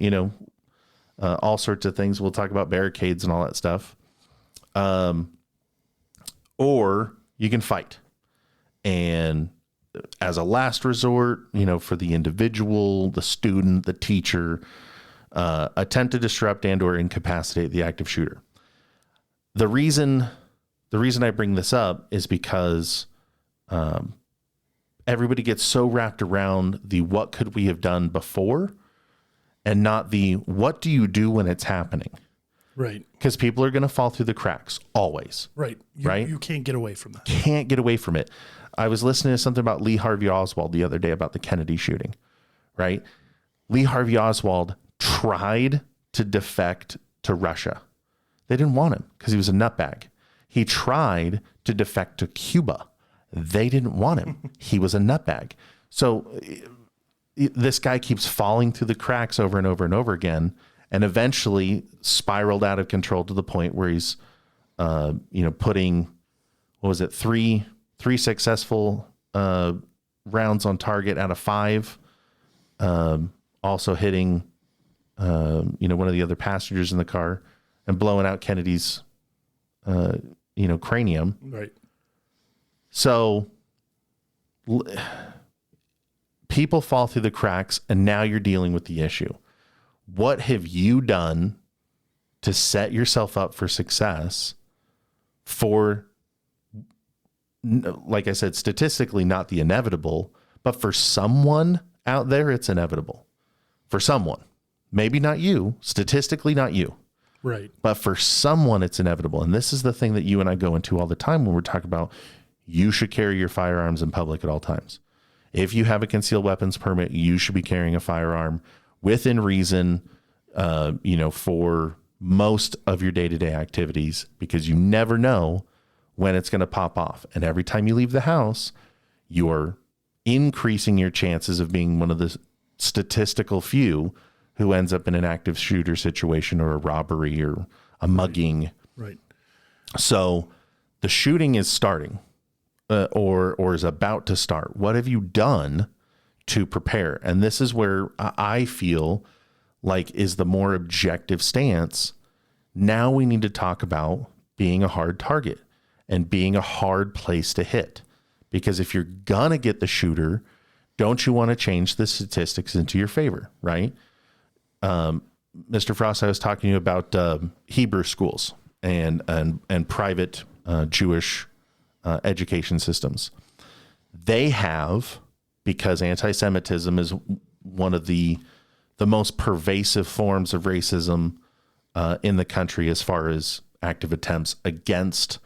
all sorts of things. We'll talk about barricades and all that stuff. Or you can fight. And as a last resort, for the individual, the student, the teacher, attempt to disrupt and or incapacitate the active shooter. The reason I bring this up is because everybody gets so wrapped around the what could we have done before and not the what do you do when it's happening. Right. Because people are going to fall through the cracks always. Right. You can't get away from that. Can't get away from it. I was listening to something about Lee Harvey Oswald the other day about the Kennedy shooting, right? Lee Harvey Oswald tried to defect to Russia. They didn't want him because he was a nutbag. He tried to defect to Cuba. They didn't want him. He was a nutbag. So this guy keeps falling through the cracks over and over and over again, and eventually spiraled out of control to the point where he's, putting, three successful rounds on target out of 5. Also hitting, one of the other passengers in the car and blowing out Kennedy's, cranium. Right. So people fall through the cracks, and now you're dealing with the issue. What have you done to set yourself up for success for, like I said, statistically not the inevitable, but for someone out there, it's inevitable. For someone, maybe not you, statistically not you. Right. But for someone, it's inevitable. And this is the thing that you and I go into all the time when we're talking about you should carry your firearms in public at all times. If you have a concealed weapons permit, you should be carrying a firearm within reason, for most of your day-to-day activities, because you never know when it's going to pop off. And every time you leave the house, you're increasing your chances of being one of the statistical few who ends up in an active shooter situation or a robbery or a mugging. Right. So the shooting is starting or is about to start. What have you done to prepare? And this is where I feel like is the more objective stance. Now we need to talk about being a hard target and being a hard place to hit. Because if you're going to get the shooter, don't you want to change the statistics into your favor, right? Mr. Frost, I was talking to you about Hebrew schools and private Jewish education systems. They have, because anti-Semitism is one of the most pervasive forms of racism in the country as far as active attempts against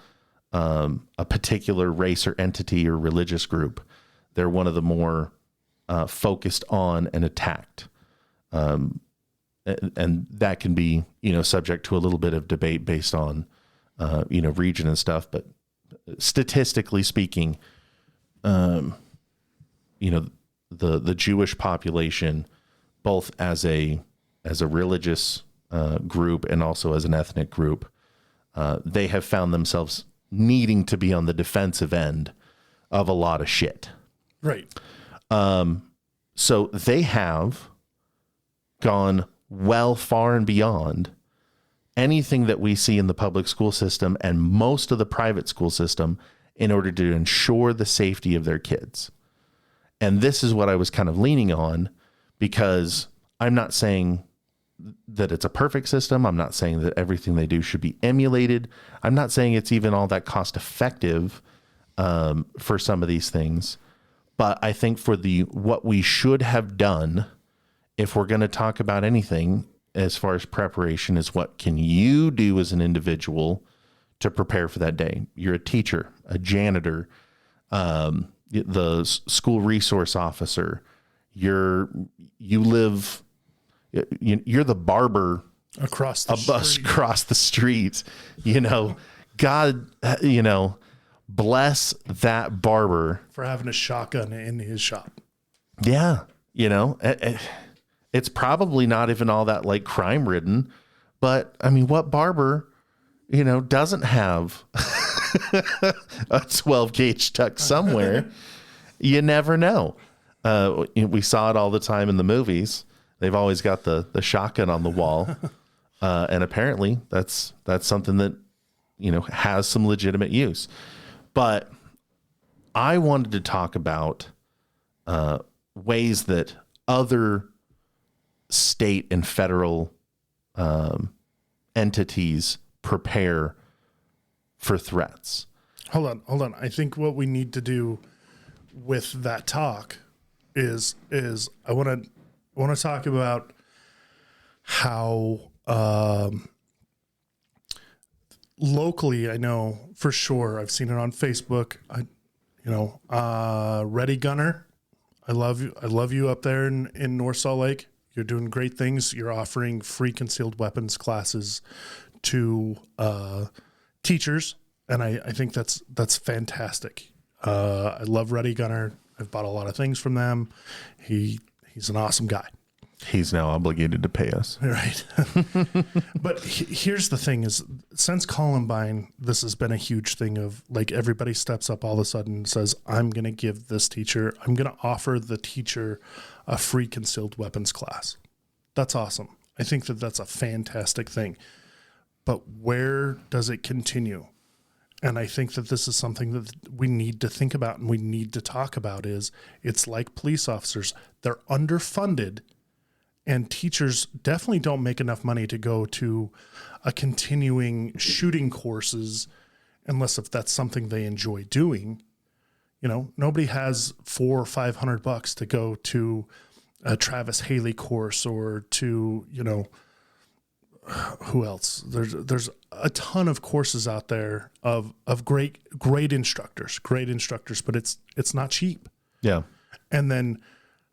a particular race or entity or religious group. They're one of the more focused on and attacked. And that can be, subject to a little bit of debate based on, region and stuff. But statistically speaking, the Jewish population, both as a religious group and also as an ethnic group, they have found themselves needing to be on the defensive end of a lot of shit. Right. So they have gone well far and beyond anything that we see in the public school system and most of the private school system in order to ensure the safety of their kids. And this is what I was kind of leaning on, because I'm not saying that it's a perfect system. I'm not saying that everything they do should be emulated. I'm not saying it's even all that cost effective for some of these things. But I think for what we should have done, if we're going to talk about anything as far as preparation, is what can you do as an individual to prepare for that day? You're a teacher, a janitor, the school resource officer. You're the barber across the street. God, bless that barber for having a shotgun in his shop. Yeah. It's probably not even all that like crime ridden, but I mean, what barber, doesn't have a 12 gauge tucked somewhere? You never know. We saw it all the time in the movies. They've always got the shotgun on the wall. And apparently that's something that, has some legitimate use. But I wanted to talk about ways that other state and federal entities prepare for threats. Hold on. I think what we need to do with that talk is I want to talk about how locally, I know for sure, I've seen it on Facebook. Ready Gunner, I love you. I love you up there in North Salt Lake. You're doing great things. You're offering free concealed weapons classes to teachers, and I think that's fantastic. I love Ready Gunner. I've bought a lot of things from them. He's an awesome guy. He's now obligated to pay us. Right. But here's the thing is, since Columbine, this has been a huge thing of like everybody steps up all of a sudden and says, I'm going to offer the teacher a free concealed weapons class. That's awesome. I think that's a fantastic thing. But where does it continue? And I think that this is something that we need to think about and we need to talk about is it's like police officers. They're underfunded. And teachers definitely don't make enough money to go to a continuing shooting courses unless if that's something they enjoy doing. You know, nobody has $400 or $500 to go to a Travis Haley course or to, who else? There's a ton of courses out there of great instructors, but it's not cheap. Yeah. And then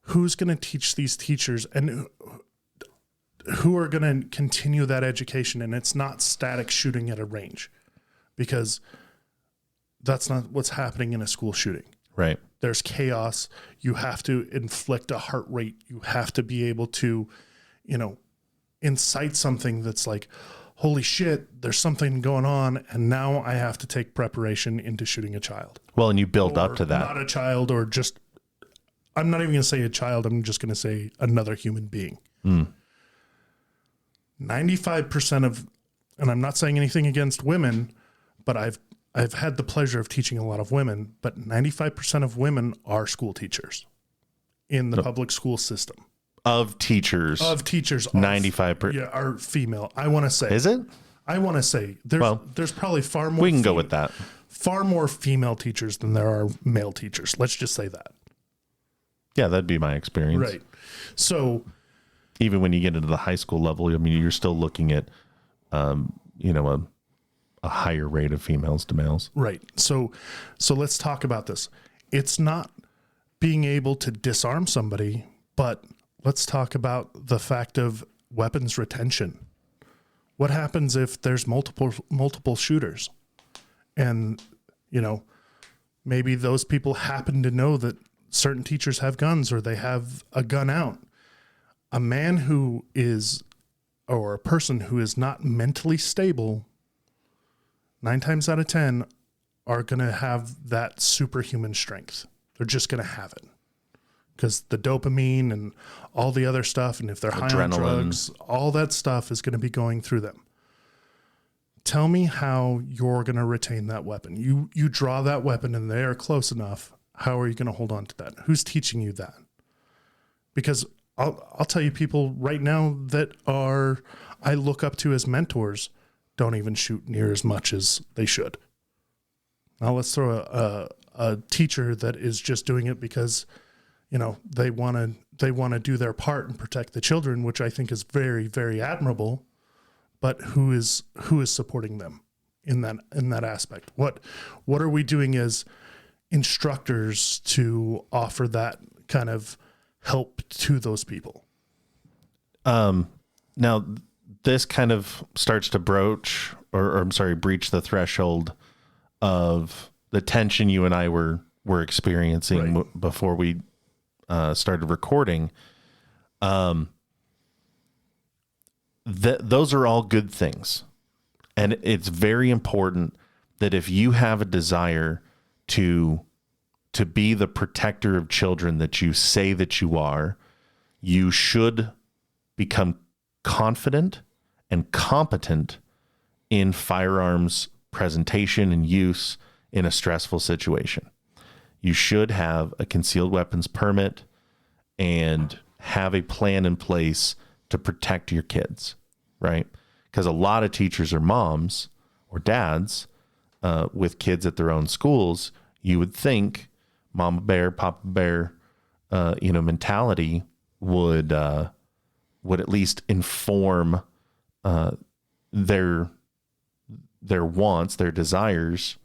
who's going to teach these teachers and who are going to continue that education? And it's not static shooting at a range because that's not what's happening in a school shooting. Right. There's chaos. You have to inflict a heart rate. You have to be able to, incite something that's like, holy shit, there's something going on. And now I have to take preparation into shooting a child. Well, and you build up to that. Not a child or just, I'm not even going to say a child. I'm just going to say another human being. 95% of, and I'm not saying anything against women, but I've had the pleasure of teaching a lot of women, but 95% of women are school teachers in the public school system. Of teachers. 95%. Are female. I want to say. Is it? I want to say there's probably far more. We can go with that. Far more female teachers than there are male teachers. Let's just say that. Yeah, that'd be my experience. Right. So even when you get into the high school level, I mean, you're still looking at, a higher rate of females to males. Right. So let's talk about this. It's not being able to disarm somebody, but let's talk about the fact of weapons retention. What happens if there's multiple shooters? And, maybe those people happen to know that certain teachers have guns or they have a gun out. A man who is, or a person who is not mentally stable, 9 times out of 10 are going to have that superhuman strength. They're just going to have it because the dopamine and all the other stuff, and if they're high on drugs, all that stuff is going to be going through them. Tell me how you're going to retain that weapon. You draw that weapon and they are close enough. How are you going to hold on to that? Who's teaching you that? Because I'll tell you, people right now that I look up to as mentors don't even shoot near as much as they should. Now let's throw a teacher that is just doing it because, they want to do their part and protect the children, which I think is very, very admirable. But who is supporting them in that aspect? What are we doing as instructors to offer that kind of help to those people? Now this kind of starts to breach the threshold of the tension you and I were experiencing before we started recording. Those are all good things. And it's very important that if you have a desire to be the protector of children that you say that you are, you should become confident and competent in firearms presentation and use in a stressful situation. you should have a concealed weapons permit and have a plan in place to protect your kids, right? Because a lot of teachers are moms or dads with kids at their own schools. You would think mama bear, papa bear, mentality would at least inform their wants, their desires,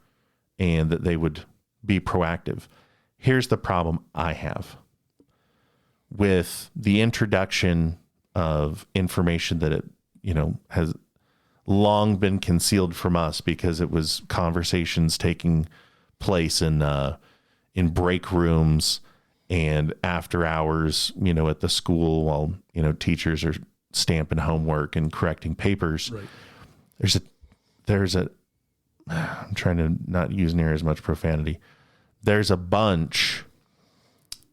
and that they would be proactive. Here's the problem I have with the introduction of information that it, has long been concealed from us because it was conversations taking place in break rooms and after hours, at the school while, teachers are stamping homework and correcting papers. Right. I'm trying to not use near as much profanity. There's a bunch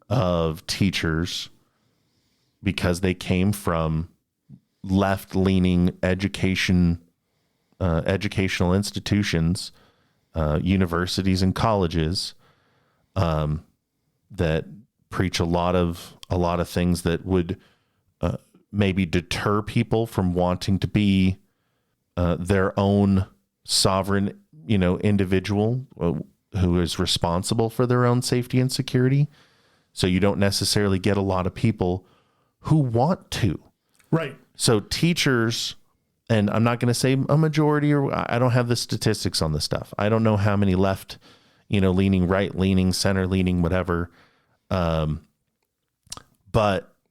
of teachers, because they came from left-leaning educational institutions, universities and colleges, that preach a lot of things that would maybe deter people from wanting to be their own sovereign, individual who is responsible for their own safety and security. So you don't necessarily get a lot of people who want to. Right. So teachers, and I'm not going to say a majority, or I don't have the statistics on this stuff. I don't know how many left, leaning, right leaning, center leaning, whatever. But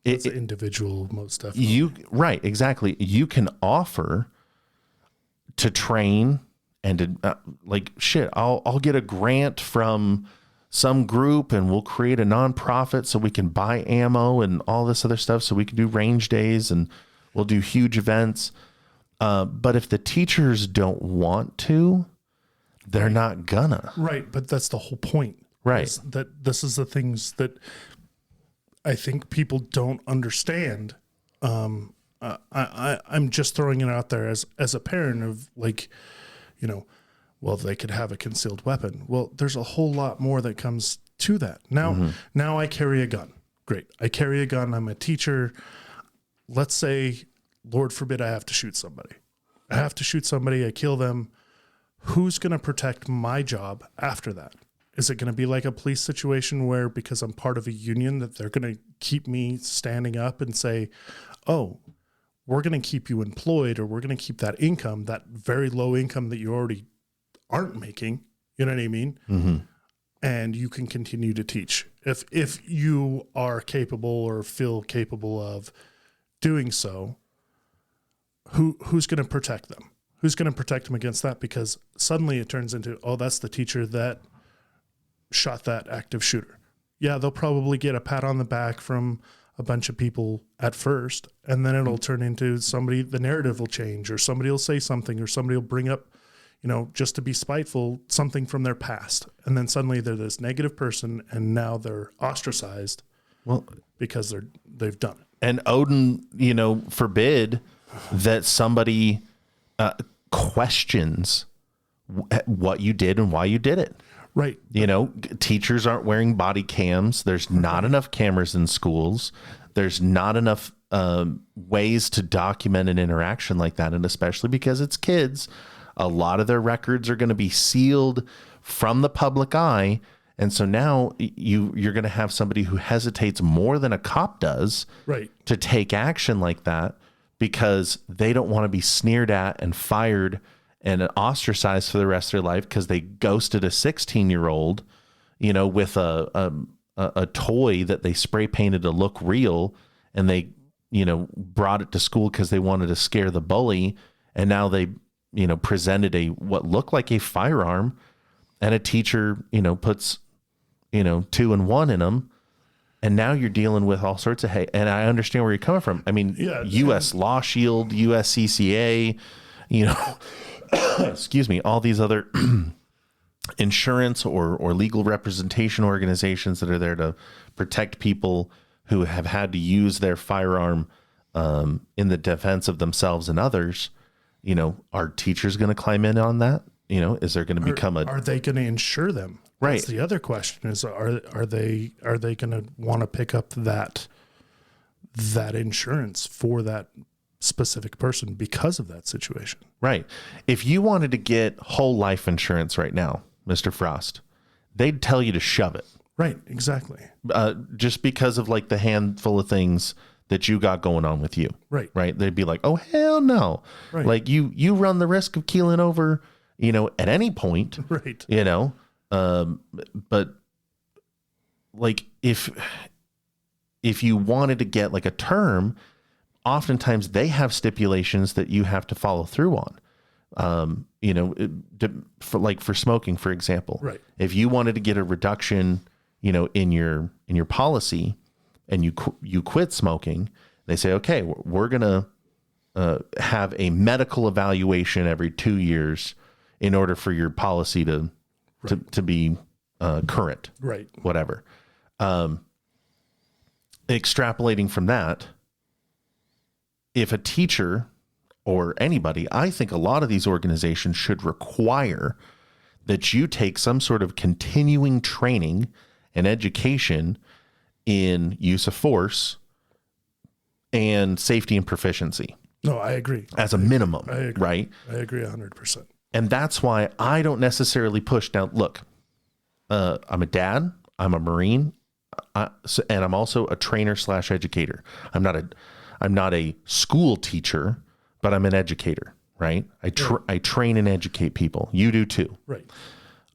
it's individual, most definitely. Right, exactly. You can offer to train and to, I'll get a grant from some group and we'll create a nonprofit so we can buy ammo and all this other stuff. So we can do range days and we'll do huge events. But if the teachers don't want to, they're not gonna. Right. But that's the whole point. Right. That this is the things that I think people don't understand. I'm just throwing it out there as a parent of well, they could have a concealed weapon. Well, there's a whole lot more that comes to that. Now I carry a gun. Great. I carry a gun. I'm a teacher. Let's say, Lord forbid, I have to shoot somebody. I kill them. Who's going to protect my job after that? Is it going to be like a police situation where, because I'm part of a union, that they're going to keep me standing up and say, oh, we're going to keep you employed, or we're going to keep that income, that very low income that you already aren't making, you know what I mean? Mm-hmm. And you can continue to teach if you are capable or feel capable of doing so. Who's going to protect them? Who's going to protect them against that? Because suddenly it turns into, oh, that's the teacher that shot that active shooter. Yeah, they'll probably get a pat on the back from a bunch of people at first, and then it'll turn into the narrative will change, or somebody will say something, or somebody will bring up, just to be spiteful, something from their past. And then suddenly they're this negative person, and now they're ostracized because they've done it. And Odin, forbid that somebody questions what you did and why you did it. Right. Teachers aren't wearing body cams. There's not enough cameras in schools. There's not enough ways to document an interaction like that. And especially because it's kids, a lot of their records are going to be sealed from the public eye. And so now you're going to have somebody who hesitates more than a cop does, right, to take action like that, because they don't want to be sneered at and fired and ostracized for the rest of their life because they ghosted a 16-year-old, with a toy that they spray painted to look real, and they, brought it to school because they wanted to scare the bully, and now they, presented what looked like a firearm, and a teacher, puts, 2 and 1 in them, and now you're dealing with all sorts of hate. And I understand where you're coming from. I mean, U.S. Law Shield, USCCA, excuse me, all these other insurance or legal representation organizations that are there to protect people who have had to use their firearm in the defense of themselves and others. Are teachers going to climb in on that? is there going to become are they going to insure them? Right. That's the other question is, are they going to want to pick up that insurance for that specific person because of that situation? right. If you wanted to get whole life insurance right now, Mr. Frost, they'd tell you to shove it. Right. Exactly. Just because of like the handful of things that you got going on with you. Right. Right. They'd be like, oh, hell no. Right. Like you run the risk of keeling over, at any point, Right. but like if you wanted to get like a term, oftentimes they have stipulations that you have to follow through on. For smoking, for example, Right. if you wanted to get a reduction, in your policy, and you quit smoking, they say, okay, we're going to have a medical evaluation every 2 years in order for your policy to be current, Right. whatever. Extrapolating from that, if a teacher or anybody, I think a lot of these organizations should require that you take some sort of continuing training and education in use of force and safety and proficiency. No, I agree. As a minimum, I agree. right? I agree 100%. And that's why I don't necessarily push. Now, look, I'm a dad, I'm a Marine, and I'm also a trainer / educator. I'm not a school teacher, but I'm an educator, right? I train and educate people. You do too. Right.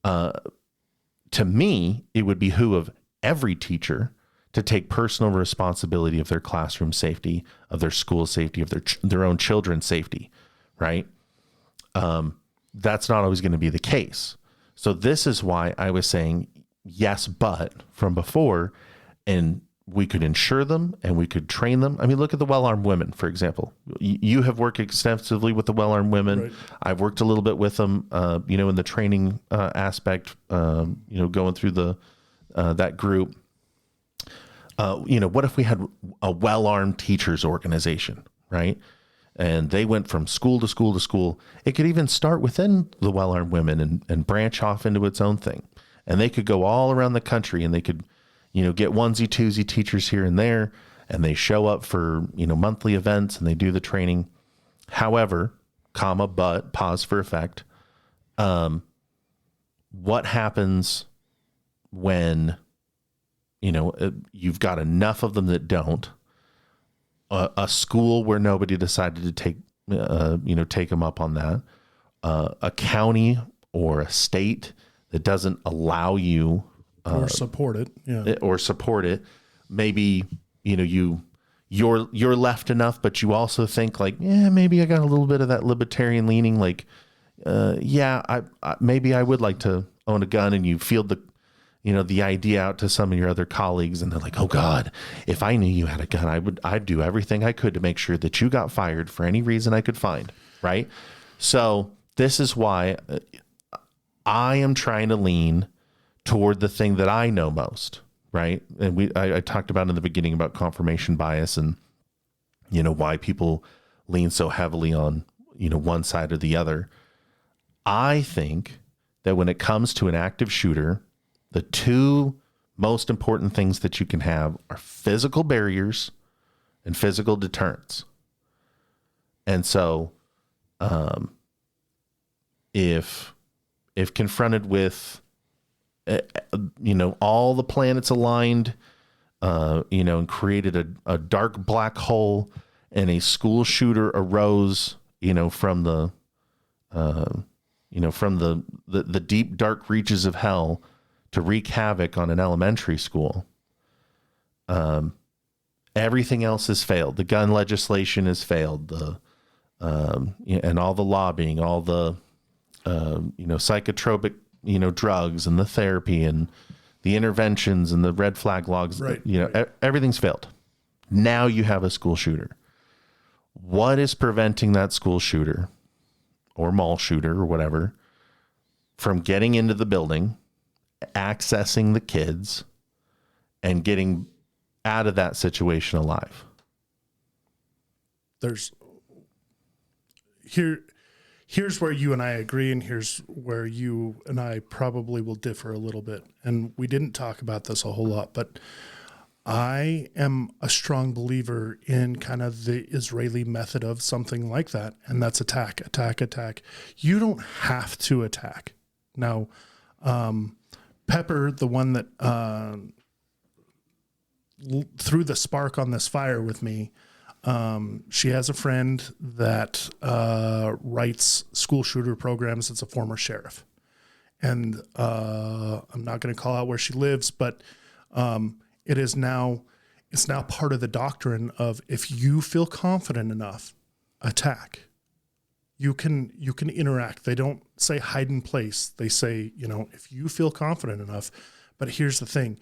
To me, it would behoove every teacher to take personal responsibility of their classroom safety, of their school safety, of their own children's safety, right? That's not always going to be the case. So this is why I was saying yes, but from before, and we could insure them and we could train them. I mean, look at the well-armed women, for example. You have worked extensively with the well-armed women. Right. I've worked a little bit with them, in the training aspect, going through that group. What if we had a well-armed teachers organization, right? And they went from school to school to school. It could even start within the well-armed women and branch off into its own thing. And they could go all around the country and they could, get onesie, twosie teachers here and there, and they show up for, monthly events and they do the training. However, but pause for effect. What happens when, you've got enough of them that don't? A school where nobody decided to take them up on that. A county or a state that doesn't allow you Or support it. Yeah. or support it. Maybe, you're left enough, but you also think like, maybe I got a little bit of that libertarian leaning. Like, I maybe I would like to own a gun, and you feel the idea out to some of your other colleagues, and they're like, oh God, if I knew you had a gun, I'd do everything I could to make sure that you got fired for any reason I could find. Right. So this is why I am trying to lean toward the thing that I know most. Right. And I talked about in the beginning about confirmation bias and, why people lean so heavily on, one side or the other. I think that when it comes to an active shooter, the two most important things that you can have are physical barriers and physical deterrence. And so, if confronted with, all the planets aligned, and created a dark black hole, and a school shooter arose, from the deep dark reaches of hell to wreak havoc on an elementary school. Everything else has failed. The gun legislation has failed. And all the lobbying, all the, psychotropic, drugs and the therapy and the interventions and the red flag logs, Right. Everything's failed. Now you have a school shooter. What is preventing that school shooter or mall shooter or whatever from getting into the building, accessing the kids, and getting out of that situation alive? here's where you and I agree, and here's where you and I probably will differ a little bit. And we didn't talk about this a whole lot, but I am a strong believer in kind of the Israeli method of something like that, and that's attack, attack, attack. You don't have to attack. Now, Pepper, the one that threw the spark on this fire with me, she has a friend that writes school shooter programs. It's a former sheriff. And I'm not going to call out where she lives, but it's now part of the doctrine of, if you feel confident enough, attack. You can interact. They don't say hide in place. They say, if you feel confident enough. But here's the thing.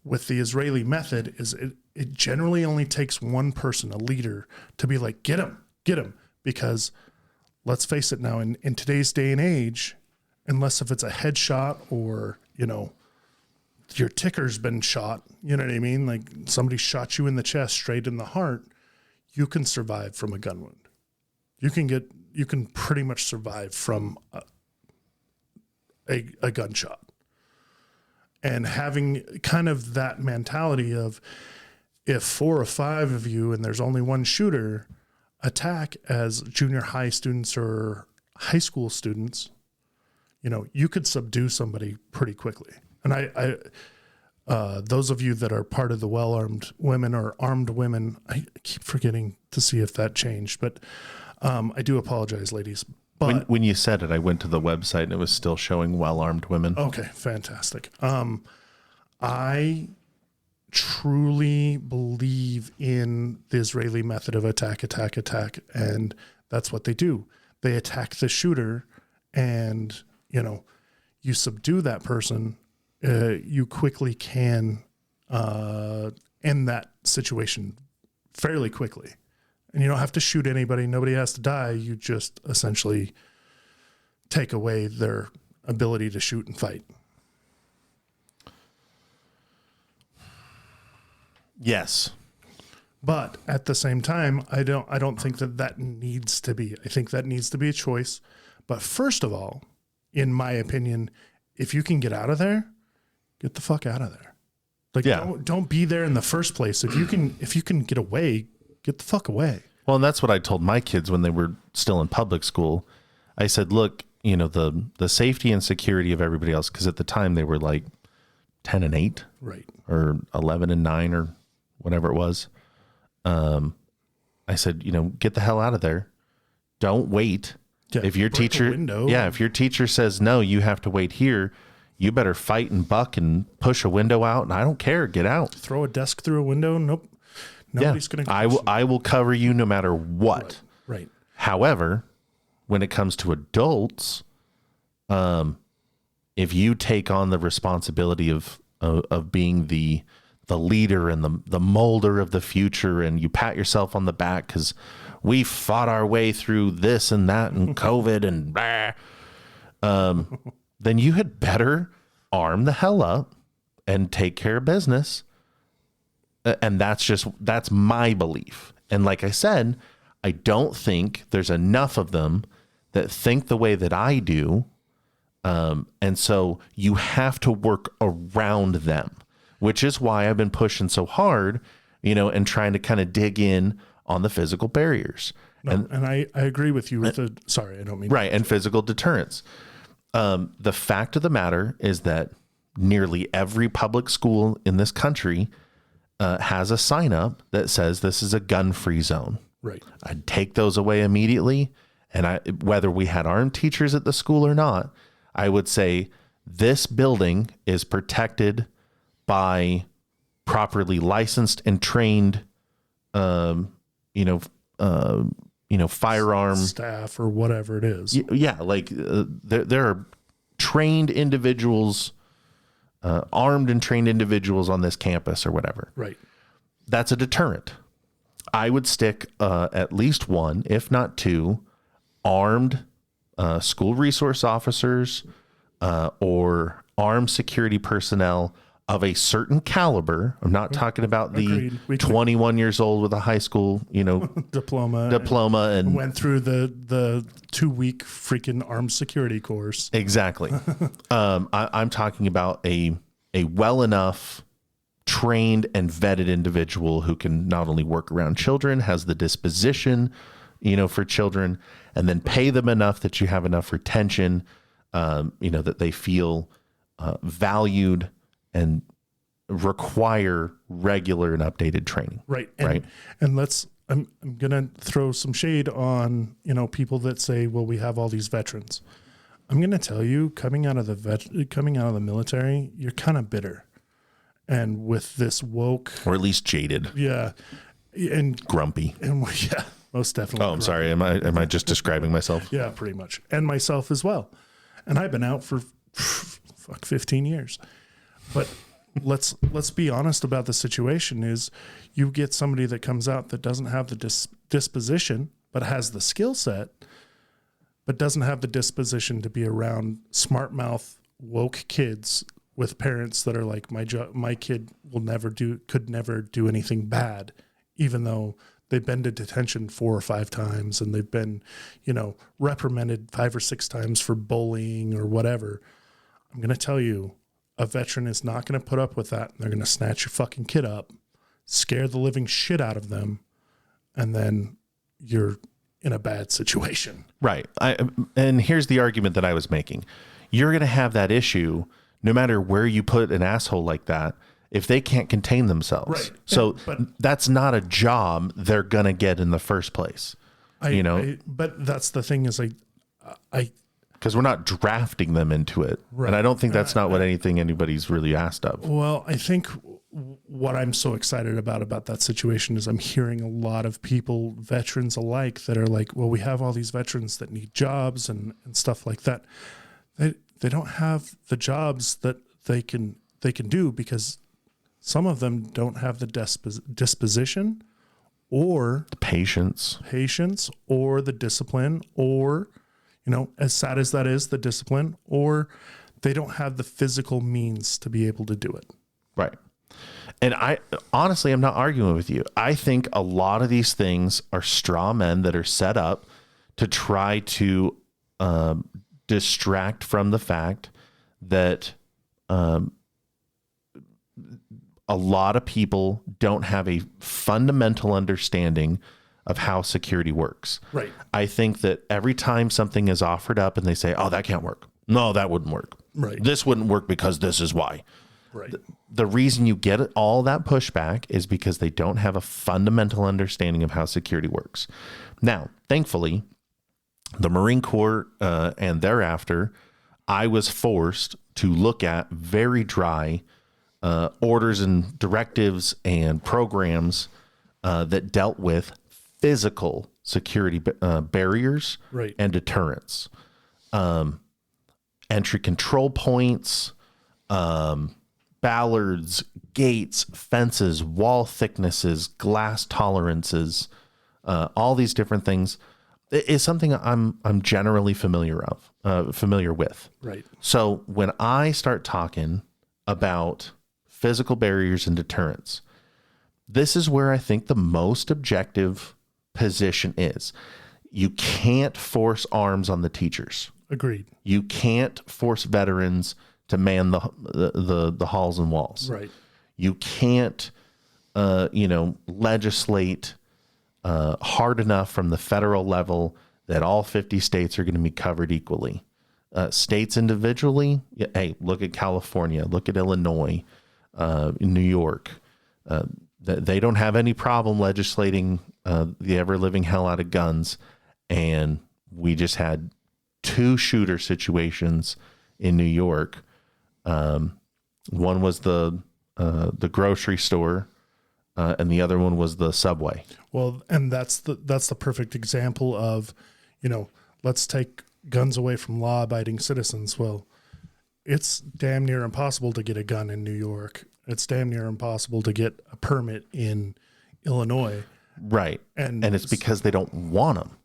With the Israeli method is it generally only takes one person, a leader, to be like, get him. Because let's face it now, in today's day and age, unless if it's a headshot or, your ticker's been shot, you know what I mean? Like somebody shot you in the chest, straight in the heart, you can survive from a gun wound. You can pretty much survive from a gunshot. And having kind of that mentality of, if 4 or 5 of you and there's only one shooter, attack as junior high students or high school students, you could subdue somebody pretty quickly. And I those of you that are part of the well-armed women or armed women, I keep forgetting to see if that changed, but I do apologize, ladies. But when you said it, I went to the website and it was still showing well-armed women. Okay, fantastic. I truly believe in the Israeli method of attack, attack, attack, and that's what they do. They attack the shooter, and you subdue that person. You quickly can end that situation fairly quickly. And you don't have to shoot anybody. Nobody has to die. You just essentially take away their ability to shoot and fight. Yes. But at the same time, I don't think that needs to be. I think that needs to be a choice. But first of all, in my opinion, if you can get out of there, get the fuck out of there. Like, don't be there in the first place. If you can get away, get the fuck away. Well, and that's what I told my kids when they were still in public school. I said, look, the safety and security of everybody else, because at the time they were like 10 and 8, right, or 11 and 9, or whatever it was. I said, get the hell out of there. Don't wait. Yeah, if your teacher says no, you have to wait here. You better fight and buck and push a window out. And I don't care. Get out. Throw a desk through a window. Nope. Nobody's going to. I will cover you no matter what. Right. However, when it comes to adults, if you take on the responsibility of being the leader and the molder of the future, and you pat yourself on the back because we fought our way through this and that and COVID and blah, then you had better arm the hell up and take care of business. And that's my belief. And like I said, I don't think there's enough of them that think the way that I do. And so you have to work around them, which is why I've been pushing so hard, and trying to kind of dig in on the physical barriers. No, and I agree with you with sorry, I don't mean. Right. And physical deterrence. The fact of the matter is that nearly every public school in this country has a sign up that says this is a gun-free zone. Right. I'd take those away immediately. And whether we had armed teachers at the school or not, I would say this building is protected by properly licensed and trained, firearm staff or whatever it is. Yeah. Like there are trained individuals, armed and trained individuals on this campus or whatever. Right. That's a deterrent. I would stick at least 1, if not 2, armed school resource officers or armed security personnel of a certain caliber. I'm not talking about the Agreed. We 21 years old with a high school, diploma and went through the 2-week freaking armed security course. exactly. I'm talking about a well enough trained and vetted individual who can not only work around children, has the disposition, for children, and then pay them enough that you have enough retention, that they feel valued and require regular and updated training. Right. Right. And I'm going to throw some shade on, people that say, well, we have all these veterans. I'm going to tell you, coming out of the military, you're kind of bitter. And with this woke, Or at least jaded. yeah, and Grumpy. yeah, most definitely. Oh, I'm sorry. Am I just describing myself? Yeah, pretty much. And myself as well. And I've been out for 15 years. But let's be honest about the situation is you get somebody that comes out that doesn't have the disposition, but has the skill set, but doesn't have the disposition to be around smart mouth woke kids with parents that are like, my kid could never do anything bad, even though they've been to detention 4 or 5 times and they've been, reprimanded 5 or 6 times for bullying or whatever. I'm going to tell you, a veteran is not going to put up with that. They're going to snatch your fucking kid up, scare the living shit out of them, and then you're in a bad situation. Right. And here's the argument that I was making. You're going to have that issue no matter where you put an asshole like that if they can't contain themselves. Right. So that's not a job they're going to get in the first place. But that's the thing is because we're not drafting them into it. Right. And I don't think that's not what anybody's really asked of. Well, I think what I'm so excited about that situation is I'm hearing a lot of people, veterans alike, that are like, well, we have all these veterans that need jobs and stuff like that. They don't have the jobs that they can do because some of them don't have the disposition or The patience. or the discipline or, as sad as that is, the discipline, or they don't have the physical means to be able to do it. Right. And I'm not arguing with you. I think a lot of these things are straw men that are set up to try to distract from the fact that a lot of people don't have a fundamental understanding of how security works. Right. I think that every time something is offered up and they say, oh, that can't work. No, that wouldn't work. Right. This wouldn't work because this is why. Right. The reason you get all that pushback is because they don't have a fundamental understanding of how security works. Now, thankfully, the Marine Corps and thereafter, I was forced to look at very dry orders and directives and programs that dealt with physical security barriers Right. and deterrence, entry control points, ballards, gates, fences, wall thicknesses, glass tolerances, all these different things is something I'm generally familiar with. Right. So when I start talking about physical barriers and deterrence, this is where I think the most objective position is. You can't force arms on the teachers. Agreed. You can't force veterans to man the halls and walls. Right. You can't, legislate hard enough from the federal level that all 50 states are going to be covered equally. States individually, hey, look at California, look at Illinois, New York. They don't have any problem legislating the ever-living hell out of guns. And we just had 2 shooter situations in New York. One was the grocery store, and the other one was the subway. Well, and that's the perfect example of, let's take guns away from law-abiding citizens. Well, it's damn near impossible to get a gun in New York. It's damn near impossible to get a permit in Illinois. Right. And it's because they don't want them.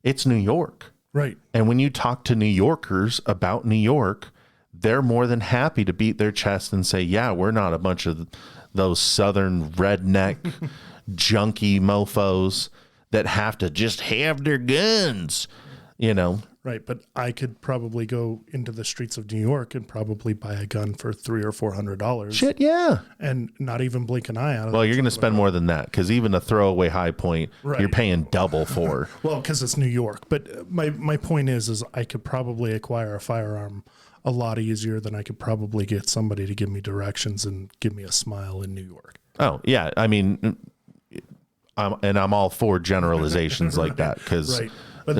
It's New York. Right. And when you talk to New Yorkers about New York, they're more than happy to beat their chest and say, yeah, we're not a bunch of those southern redneck junkie mofos that have to just have their guns, you know. Right, but I could probably go into the streets of New York and probably buy a gun for $300 or $400. Shit, yeah. And not even blink an eye out. Well, you're going to spend more than that, because even a throwaway High Point, you're paying double for. Well, because it's New York. But my point is I could probably acquire a firearm a lot easier than I could probably get somebody to give me directions and give me a smile in New York. Oh, yeah. I mean, I'm all for generalizations like that, because but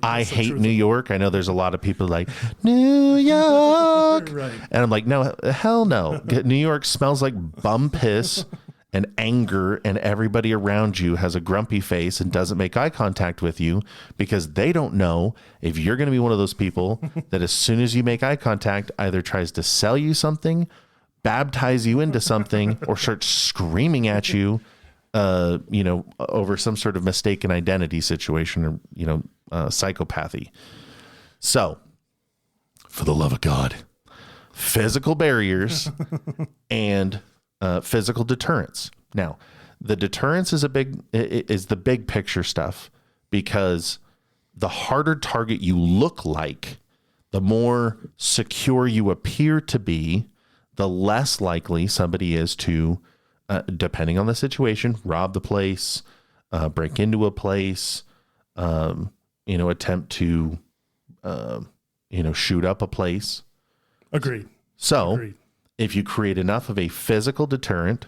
I hate New York. I know there's a lot of people like New York, and I'm like, no, hell no. New York smells like bum piss and anger, and everybody around you has a grumpy face and doesn't make eye contact with you because they don't know if you're going to be one of those people that as soon as you make eye contact either tries to sell you something, baptize you into something, or start screaming at you, over some sort of mistaken identity situation or, psychopathy. So, for the love of God, physical barriers and physical deterrence. Now, the deterrence is the big picture stuff, because the harder target you look like, the more secure you appear to be, the less likely somebody is to, depending on the situation, rob the place, break into a place, attempt to, shoot up a place. Agreed. So if you create enough of a physical deterrent,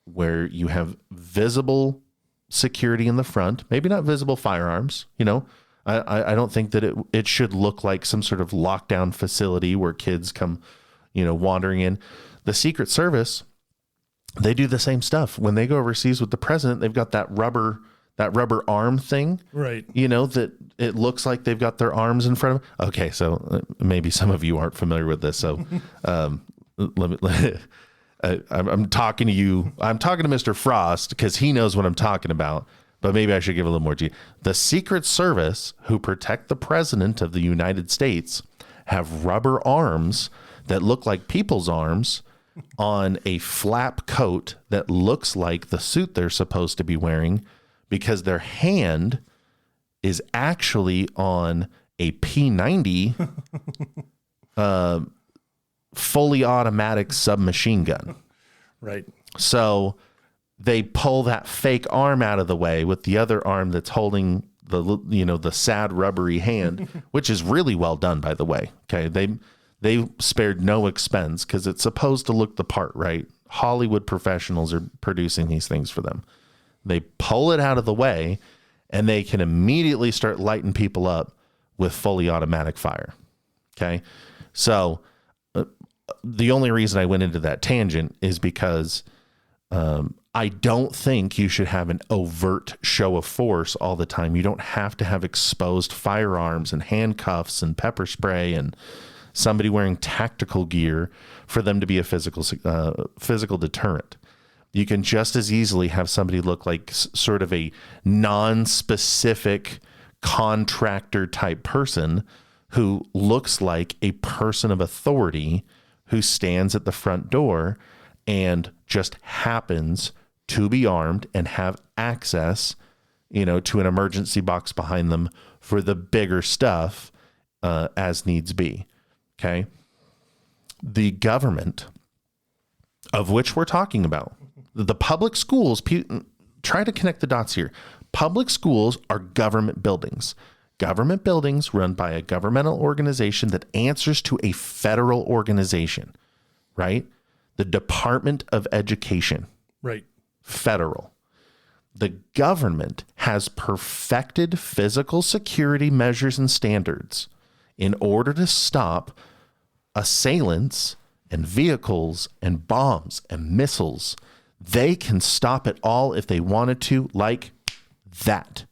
where you have visible security in the front, maybe not visible firearms, I don't think that it should look like some sort of lockdown facility where kids come, wandering in. The Secret Service, they do the same stuff. When they go overseas with the president, they've got that rubber arm thing, right? That it looks like they've got their arms in front of them. Okay, so maybe some of you aren't familiar with this. So I'm talking to you. I'm talking to Mr. Frost because he knows what I'm talking about. But maybe I should give a little more detail. The Secret Service, who protect the president of the United States, have rubber arms that look like people's arms on a flap coat that looks like the suit they're supposed to be wearing, because their hand is actually on a P90 fully automatic submachine gun. Right. So they pull that fake arm out of the way with the other arm that's holding the sad rubbery hand, which is really well done, by the way. Okay. They spared no expense because it's supposed to look the part, right? Hollywood professionals are producing these things for them. They pull it out of the way and they can immediately start lighting people up with fully automatic fire. Okay. So the only reason I went into that tangent is because I don't think you should have an overt show of force all the time. You don't have to have exposed firearms and handcuffs and pepper spray and somebody wearing tactical gear for them to be a physical deterrent. You can just as easily have somebody look like sort of a non-specific contractor type person who looks like a person of authority who stands at the front door and just happens to be armed and have access, to an emergency box behind them for the bigger stuff as needs be. Okay. The government, of which we're talking about, the public schools, try to connect the dots here. Public schools are government buildings. Government buildings run by a governmental organization that answers to a federal organization, right? The Department of Education. Right. Federal. The government has perfected physical security measures and standards in order to stop assailants and vehicles and bombs and missiles. They can stop it all if they wanted to, like that.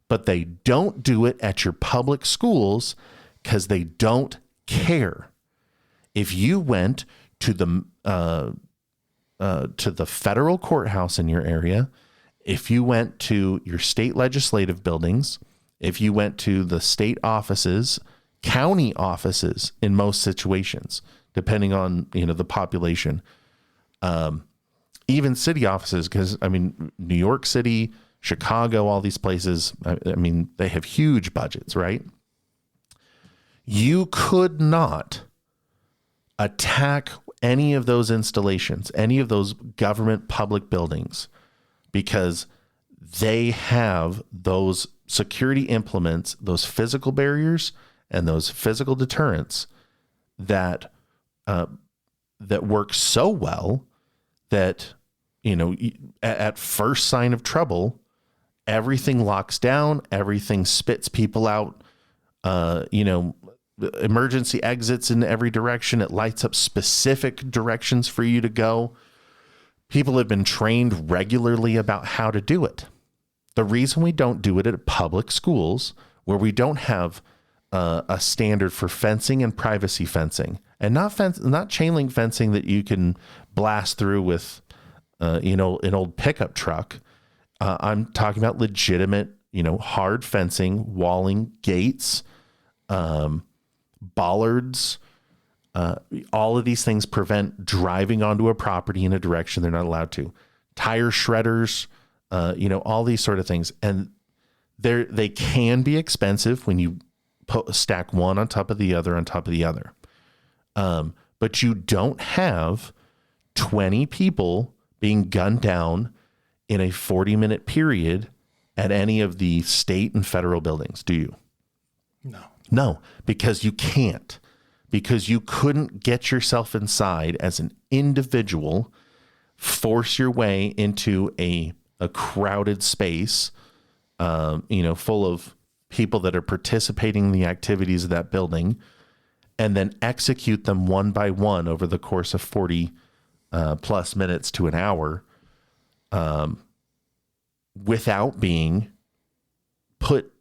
But they don't do it at your public schools because they don't care. If you went to the federal courthouse in your area, if you went to your state legislative buildings, if you went to the state offices county offices in most situations, depending on, the population. Even city offices, because New York City, Chicago, all these places, they have huge budgets, right? You could not attack any of those installations, any of those government public buildings, because they have those security implements, those physical barriers and those physical deterrents that work so well that, at first sign of trouble, everything locks down, everything spits people out, emergency exits in every direction. It lights up specific directions for you to go. People have been trained regularly about how to do it. The reason we don't do it at public schools, where we don't have a standard for fencing and privacy fencing, and not chain link fencing that you can blast through with, an old pickup truck. I'm talking about legitimate, hard fencing, walling, gates, bollards. All of these things prevent driving onto a property in a direction they're not allowed to. Tire shredders, all these sort of things. And they can be expensive when you stack one on top of the other on top of the other. But you don't have 20 people being gunned down in a 40-minute period at any of the state and federal buildings, do you? No, because you can't. Because you couldn't get yourself inside as an individual, force your way into a crowded space, full of people that are participating in the activities of that building, and then execute them one by one over the course of 40 plus minutes to an hour, without being put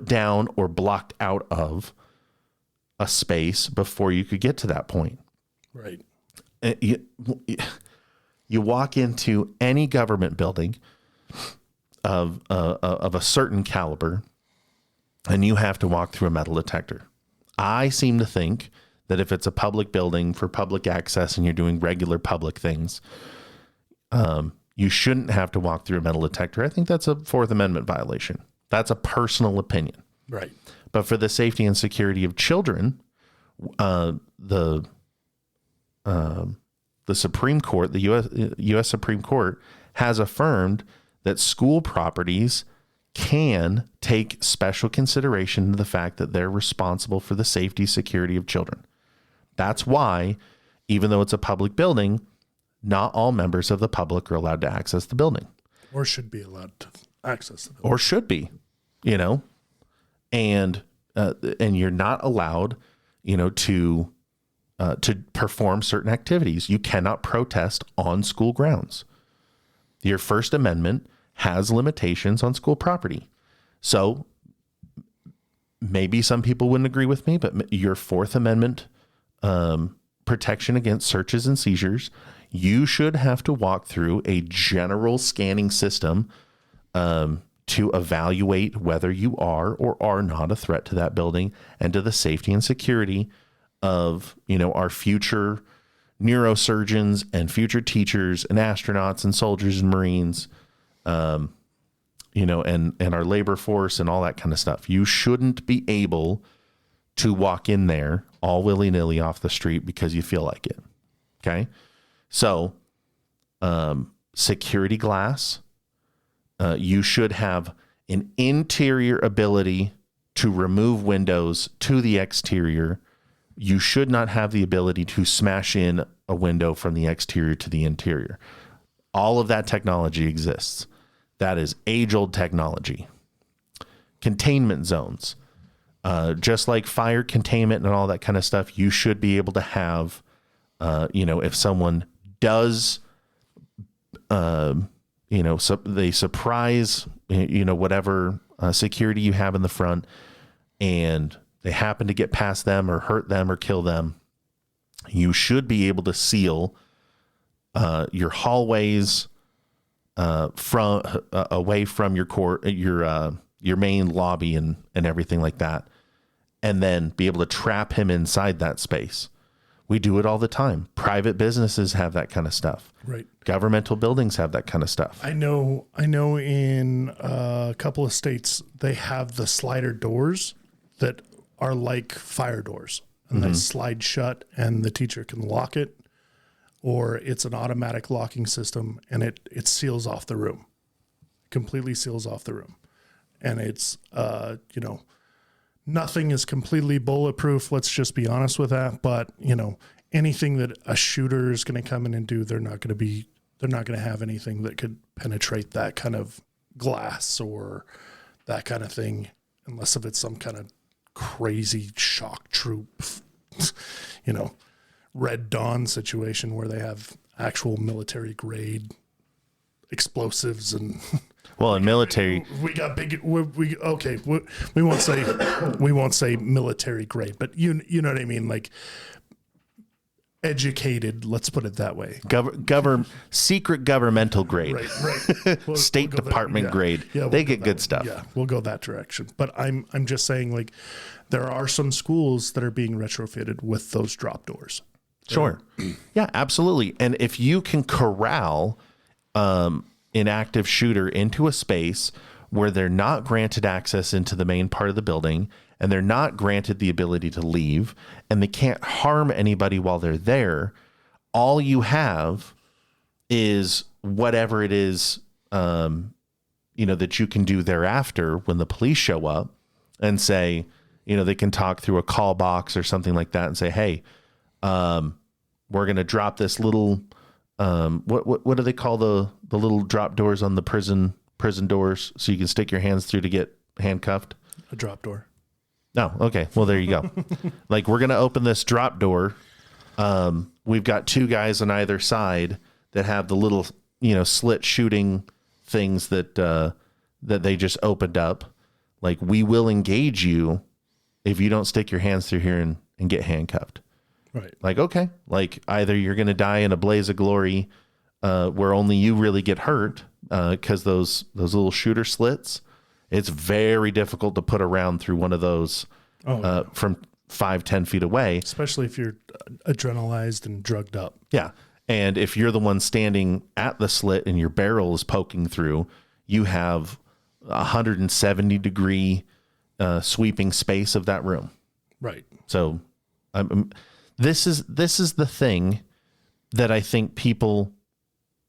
down or blocked out of a space before you could get to that point. Right. You walk into any government building of a certain caliber, and you have to walk through a metal detector. I seem to think that if it's a public building for public access and you're doing regular public things, you shouldn't have to walk through a metal detector. I think that's a Fourth Amendment violation. That's a personal opinion. Right. But for the safety and security of children, the Supreme Court, the U.S. Supreme Court, has affirmed that school properties can take special consideration to the fact that they're responsible for the safety, security of children. That's why, even though it's a public building, not all members of the public are allowed to access the building. Or should be allowed to access the building. Or should be, and you're not allowed, to perform certain activities. You cannot protest on school grounds. Your First Amendment has limitations on school property. So maybe some people wouldn't agree with me, but your Fourth Amendment protection against searches and seizures, you should have to walk through a general scanning system to evaluate whether you are or are not a threat to that building and to the safety and security of, our future neurosurgeons and future teachers and astronauts and soldiers and Marines, and our labor force and all that kind of stuff. You shouldn't be able to walk in there all willy-nilly off the street because you feel like it. Okay. So, security glass, you should have an interior ability to remove windows to the exterior. You should not have the ability to smash in a window from the exterior to the interior. All of that technology exists. That is age-old technology. Containment zones, just like fire containment and all that kind of stuff, you should be able to have, if someone does, so they surprise, whatever security you have in the front, and they happen to get past them or hurt them or kill them, you should be able to seal your hallways from away from your court, your main lobby and everything like that. and then be able to trap him inside that space. We do it all the time. Private businesses have that kind of stuff. Right. Governmental buildings have that kind of stuff. I know in a couple of states, they have the slider doors that are like fire doors, and they slide shut and the teacher can lock it, or it's an automatic locking system and it seals off the room, completely seals off the room. And it's, nothing is completely bulletproof. Let's just be honest with that. But, anything that a shooter is going to come in and do, they're not going to have anything that could penetrate that kind of glass or that kind of thing, unless if it's some kind of crazy shock troop, Red Dawn situation where they have actual military grade explosives and well, in military, we got big. We won't say military grade, but you know what I mean, like educated. Let's put it that way. Secret governmental grade, right. State Department grade. Yeah, they get good stuff. Yeah, we'll go that direction. But I'm just saying, like, there are some schools that are being retrofitted with those drop doors. Sure. Yeah, absolutely. And if you can corral an active shooter into a space where they're not granted access into the main part of the building and they're not granted the ability to leave and they can't harm anybody while they're there, all you have is whatever it is, that you can do thereafter when the police show up and say, they can talk through a call box or something like that and say, hey, we're going to drop this little, what do they call the little drop doors on the prison doors so you can stick your hands through to get handcuffed? A drop door. No. Okay. Well, there you go. Like, we're going to open this drop door. We've got two guys on either side that have the little, slit shooting things that they just opened up. Like, we will engage you if you don't stick your hands through here and get handcuffed. Right. Like, okay, like either you're going to die in a blaze of glory where only you really get hurt because those little shooter slits, it's very difficult to put a round through one of those from 5-10 feet away. Especially if you're adrenalized and drugged up. Yeah. And if you're the one standing at the slit and your barrel is poking through, you have 170 degree sweeping space of that room. Right. So this is the thing that I think people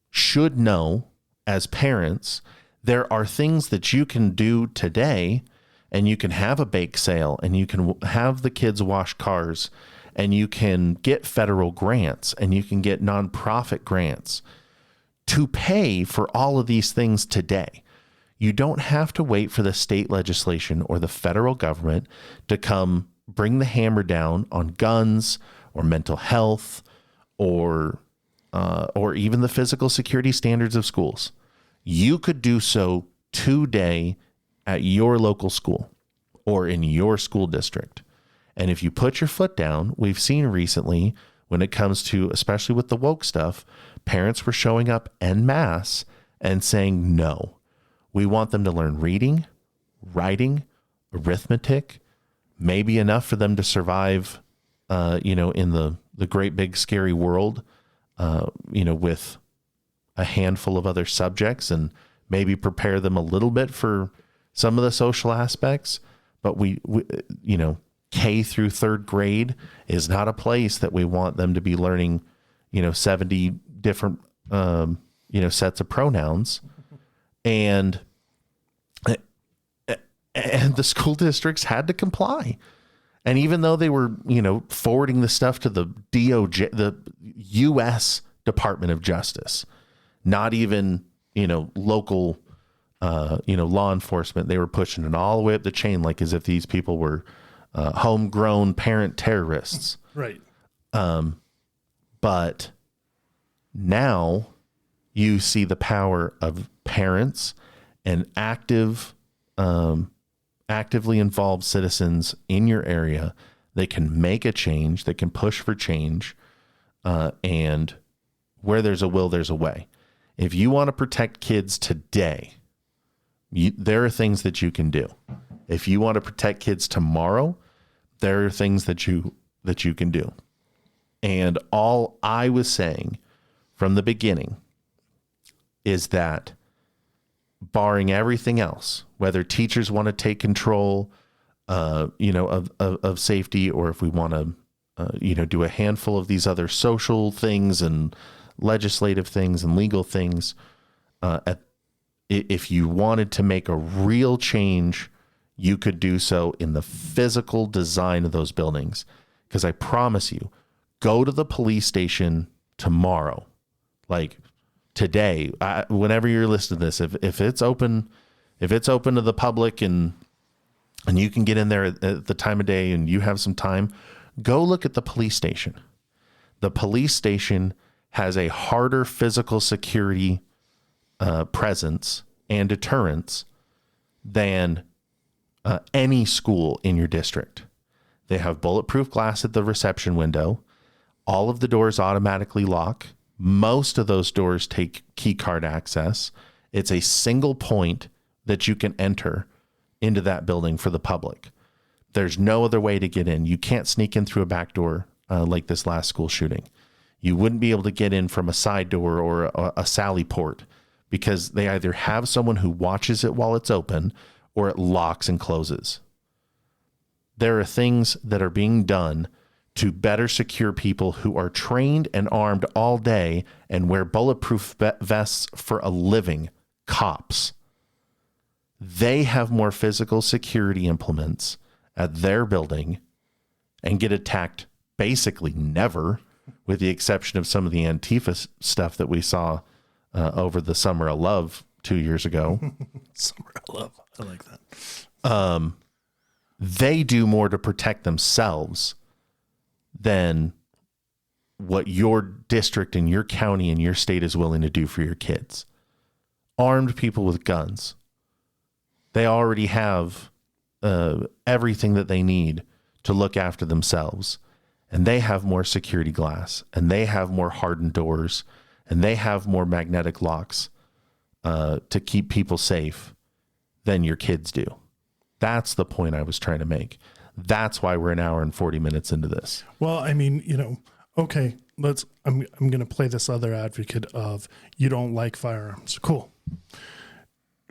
should know as parents. There are things that you can do today, and you can have a bake sale, and you can have the kids wash cars, and you can get federal grants, and you can get nonprofit grants to pay for all of these things today. You don't have to wait for the state legislation or the federal government to come bring the hammer down on guns or mental health or even the physical security standards of schools. You could do so today at your local school or in your school district. And if you put your foot down, we've seen recently when it comes to, especially with the woke stuff, parents were showing up en masse and saying, no, we want them to learn reading, writing, arithmetic, maybe enough for them to survive, in the great big scary world, with a handful of other subjects and maybe prepare them a little bit for some of the social aspects. But we K through third grade is not a place that we want them to be learning, 70 different, sets of pronouns. And the school districts had to comply. And even though they were, forwarding the stuff to the DOJ, the U.S. Department of Justice, not even, local, law enforcement, they were pushing it all the way up the chain, like as if these people were homegrown parent terrorists. Right. But now you see the power of parents and actively involved citizens in your area. They can make a change. They can push for change. And where there's a will, there's a way. If you want to protect kids today, there are things that you can do. If you want to protect kids tomorrow, There are things that you can do. And all I was saying from the beginning is that, barring everything else, whether teachers want to take control, of safety, or if we want to, do a handful of these other social things and legislative things and legal things, if you wanted to make a real change, you could do so in the physical design of those buildings. Because I promise you, go to the police station tomorrow, like today, whenever you're listening to this, if it's open to the public and you can get in there at the time of day and you have some time, go look at the police station. The police station has a harder physical security presence and deterrence than any school in your district. They have bulletproof glass at the reception window. All of the doors automatically lock. Most of those doors take key card access. It's a single point that you can enter into that building for the public. There's no other way to get in. You can't sneak in through a back door like this last school shooting. You wouldn't be able to get in from a side door or a sally port, because they either have someone who watches it while it's open or it locks and closes. There are things that are being done to better secure people who are trained and armed all day and wear bulletproof vests for a living, cops. They have more physical security implements at their building and get attacked basically never, with the exception of some of the Antifa stuff that we saw over the Summer of Love 2 years ago. Summer of Love. I like that. They do more to protect themselves than what your district and your county and your state is willing to do for your kids. Armed people with guns. They already have everything that they need to look after themselves. And they have more security glass, and they have more hardened doors, and they have more magnetic locks to keep people safe than your kids do. That's the point I was trying to make. That's why we're an hour and 40 minutes into this. Well, I mean, okay, I'm going to play this other advocate of, you don't like firearms. Cool.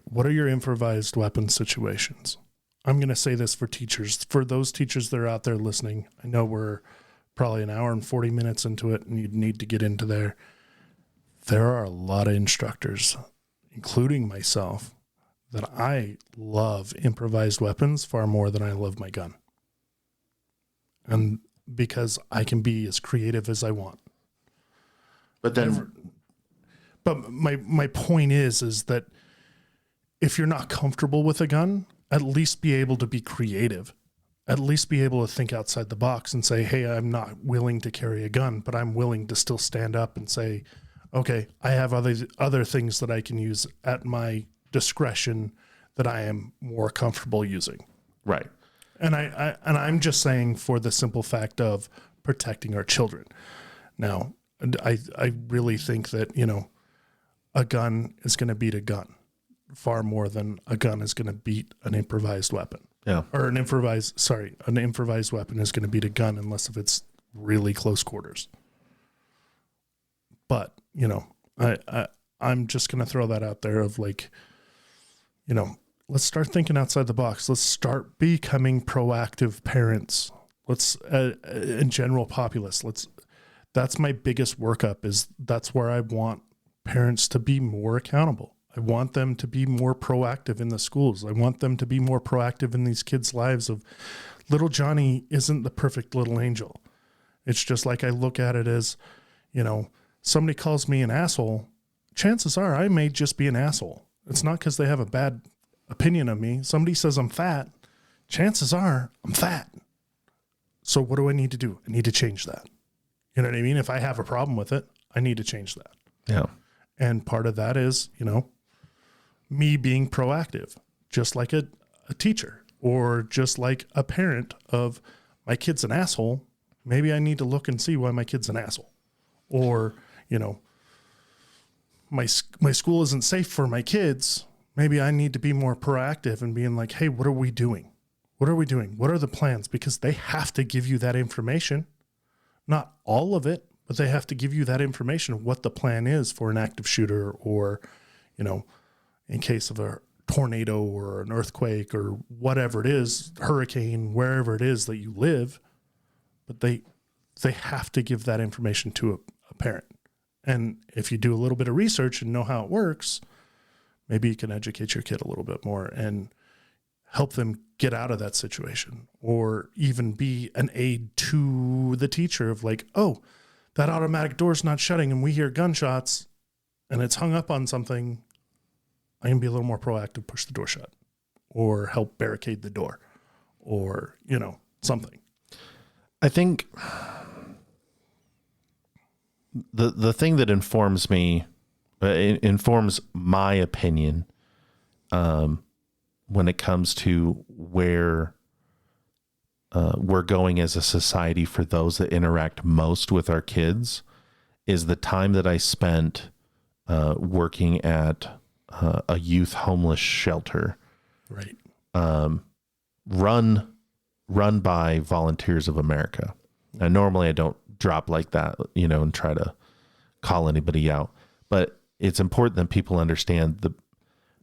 What are your improvised weapon situations? I'm going to say this for teachers, for those teachers that are out there listening. I know we're probably an hour and 40 minutes into it and you'd need to get into there. There are a lot of instructors, including myself, that I love improvised weapons far more than I love my gun. And because I can be as creative as I want. But then, but my point is that if you're not comfortable with a gun, at least be able to be creative. At least be able to think outside the box and say, hey, I'm not willing to carry a gun, but I'm willing to still stand up and say, okay, I have other things that I can use at my discretion that I am more comfortable using. right. And I'm just saying, for the simple fact of protecting our children. Now, I really think that, a gun is going to beat a gun far more than a gun is going to beat an improvised weapon. Yeah. Or an improvised weapon is going to beat a gun unless if it's really close quarters. But, I'm just going to throw that out there of like, let's start thinking outside the box. Let's start becoming proactive parents. Let's, in general populace, that's my biggest workup, that's where I want parents to be more accountable. I want them to be more proactive in the schools. I want them to be more proactive in these kids' lives of little Johnny isn't the perfect little angel. It's just like I look at it as, somebody calls me an asshole. Chances are I may just be an asshole. It's not because they have a bad opinion of me. Somebody says I'm fat. Chances are I'm fat. So what do I need to do? I need to change that. You know what I mean? If I have a problem with it, I need to change that. Yeah. And part of that is, me being proactive, just like a teacher or just like a parent of my kid's an asshole. Maybe I need to look and see why my kid's an asshole. Or, my school isn't safe for my kids. Maybe I need to be more proactive and being like, hey, what are we doing? What are we doing? What are the plans? Because they have to give you that information. Not all of it, but they have to give you that information of what the plan is for an active shooter, or, you know, in case of a tornado or an earthquake or whatever it is, hurricane, wherever it is that you live. But they have to give that information to a parent. And if you do a little bit of research and know how it works, maybe you can educate your kid a little bit more and help them get out of that situation, or even be an aid to the teacher of like, oh, that automatic door's not shutting and we hear gunshots and it's hung up on something. I can be a little more proactive, push the door shut, or help barricade the door, or, you know, something. I think the thing that informs me, informs my opinion, when it comes to where we're going as a society for those that interact most with our kids, is the time that I spent working at a youth homeless shelter, Right. run by Volunteers of America. And normally I don't drop like that, you know, and try to call anybody out, but it's important that people understand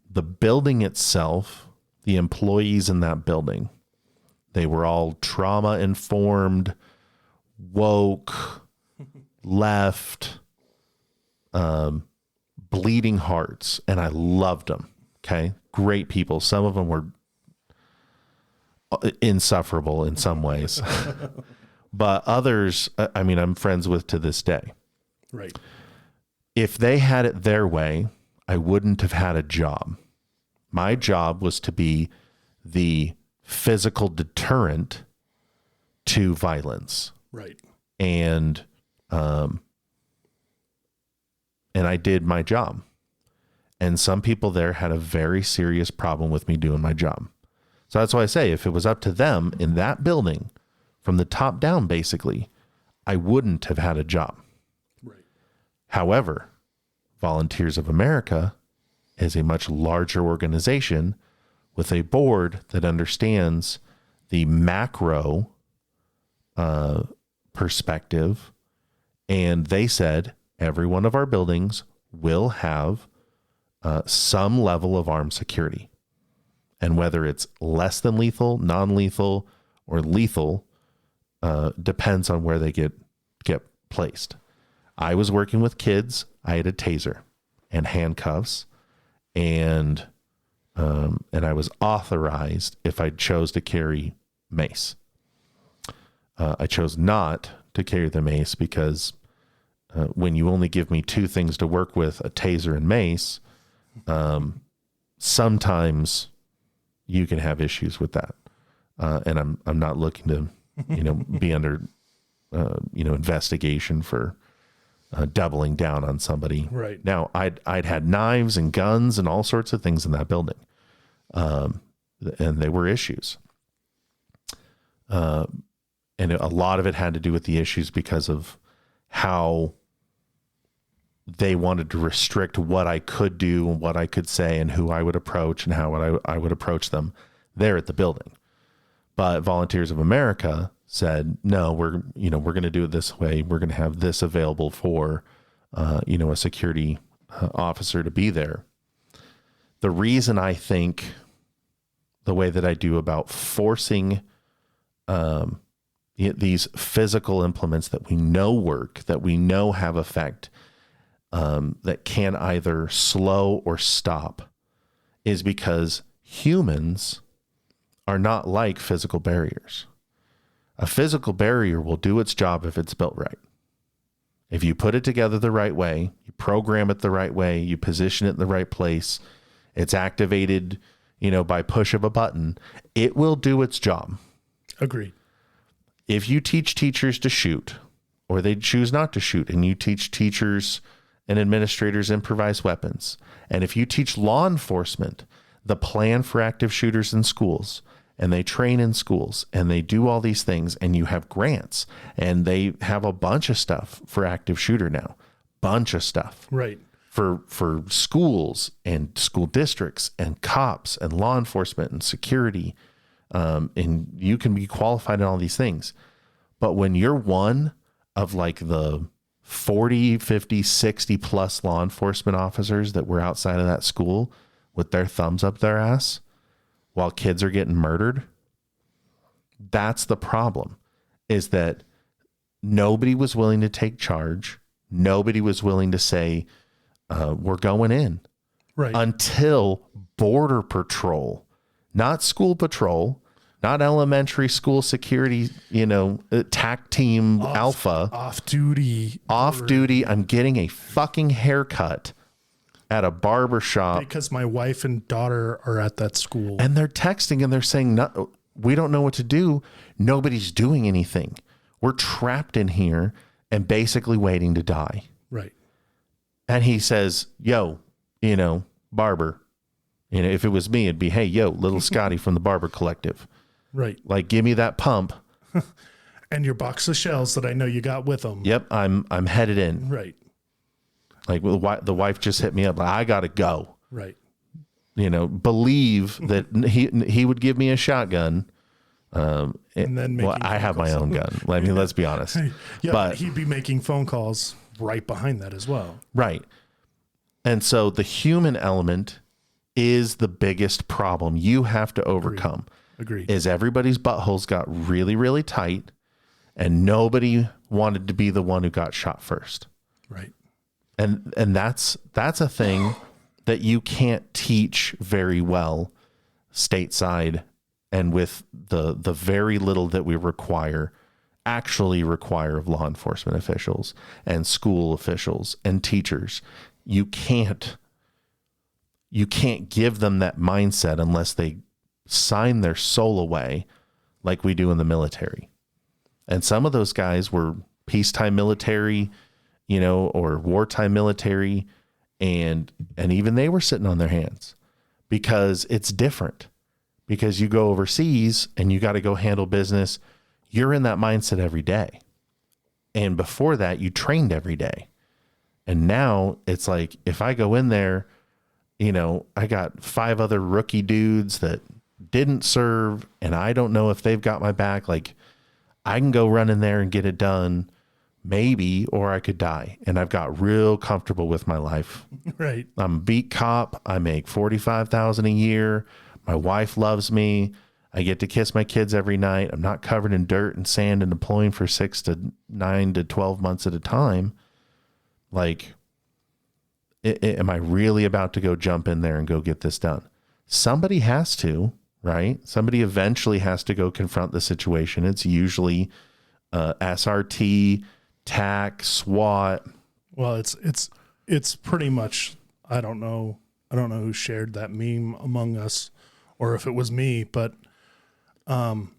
the building itself, the employees in that building, they were all trauma informed, woke, left, bleeding hearts. And I loved them. Okay. Great people. Some of them were insufferable in some ways, but others, I mean, I'm friends with to this day. Right. If they had it their way, I wouldn't have had a job. My job was to be the physical deterrent to violence. Right. And I did my job. And some people there had a very serious problem with me doing my job. So that's why I say, if it was up to them in that building, from the top down, basically, I wouldn't have had a job. Right. However, Volunteers of America is a much larger organization with a board that understands the macro perspective. And they said, every one of our buildings will have some level of armed security. And whether it's less than lethal, non-lethal, or lethal, depends on where they get placed. I was working with kids. I had a taser and handcuffs, and I was authorized if I chose to carry mace. I chose not to carry the mace because when you only give me two things to work with, a taser and mace, sometimes you can have issues with that. And I'm not looking to, be under, investigation for doubling down on somebody. Right. Now, I'd had knives and guns and all sorts of things in that building. And they were issues. And a lot of it had to do with the issues because of how they wanted to restrict what I could do and what I could say and who I would approach and how I would approach them there at the building. But Volunteers of America said, no, we're going to do it this way. We're going to have this available for, a security officer to be there. The reason I think the way that I do about forcing these physical implements that we know work, that we know have effect, that can either slow or stop, is because humans are not like physical barriers. A physical barrier will do its job if it's built right. If you put it together the right way, you program it the right way, you position it in the right place, it's activated, by push of a button, it will do its job. Agreed. If you teach teachers to shoot, or they choose not to shoot, and you teach teachers and administrators improvised weapons, and if you teach law enforcement the plan for active shooters in schools, and they train in schools, and they do all these things, and you have grants, and they have a bunch of stuff for active shooter now, bunch of stuff. Right. For schools and school districts and cops and law enforcement and security, and you can be qualified in all these things. But when you're one of like the 40, 50, 60 plus law enforcement officers that were outside of that school with their thumbs up their ass while kids are getting murdered, that's the problem, is that nobody was willing to take charge. Nobody was willing to say, we're going in. Right. Until Border Patrol, not school patrol, not elementary school security, TAC team alpha. Off duty. I'm getting a fucking haircut at a barber shop. Because my wife and daughter are at that school. And they're texting and they're saying, no, we don't know what to do. Nobody's doing anything. We're trapped in here and basically waiting to die. Right. And he says, yo, barber, if it was me, it'd be, hey, yo, little Scotty from the Barber Collective. Right. Like, give me that pump. And your box of shells that I know you got with them. Yep. I'm headed in. Right. Like, the wife just hit me up. Like, I got to go. Right. Believe that he would give me a shotgun. And then I have my own gun. Let's be honest. Yeah, but he'd be making phone calls right behind that as well. Right. And so the human element is the biggest problem you have to overcome. Agreed. Is everybody's buttholes got really, really tight and nobody wanted to be the one who got shot first. Right. And that's a thing that you can't teach very well stateside, and with the very little that we actually require of law enforcement officials and school officials and teachers. You can't give them that mindset unless they sign their soul away like we do in the military. And some of those guys were peacetime military, or wartime military, and even they were sitting on their hands because it's different. Because you go overseas and you got to go handle business, you're in that mindset every day. And before that, you trained every day. And now it's like, if I go in there, I got 5 other rookie dudes that didn't serve, and I don't know if they've got my back. Like, I can go run in there and get it done, maybe, or I could die. And I've got real comfortable with my life. Right. I'm a beat cop. I make $45,000 a year. My wife loves me. I get to kiss my kids every night. I'm not covered in dirt and sand and deploying for 6 to 9 to 12 months at a time. Like, am I really about to go jump in there and go get this done? Somebody has to, right? Somebody eventually has to go confront the situation. It's usually SRT, TAC, SWAT. Well, it's pretty much, I don't know who shared that meme among us or if it was me, but $200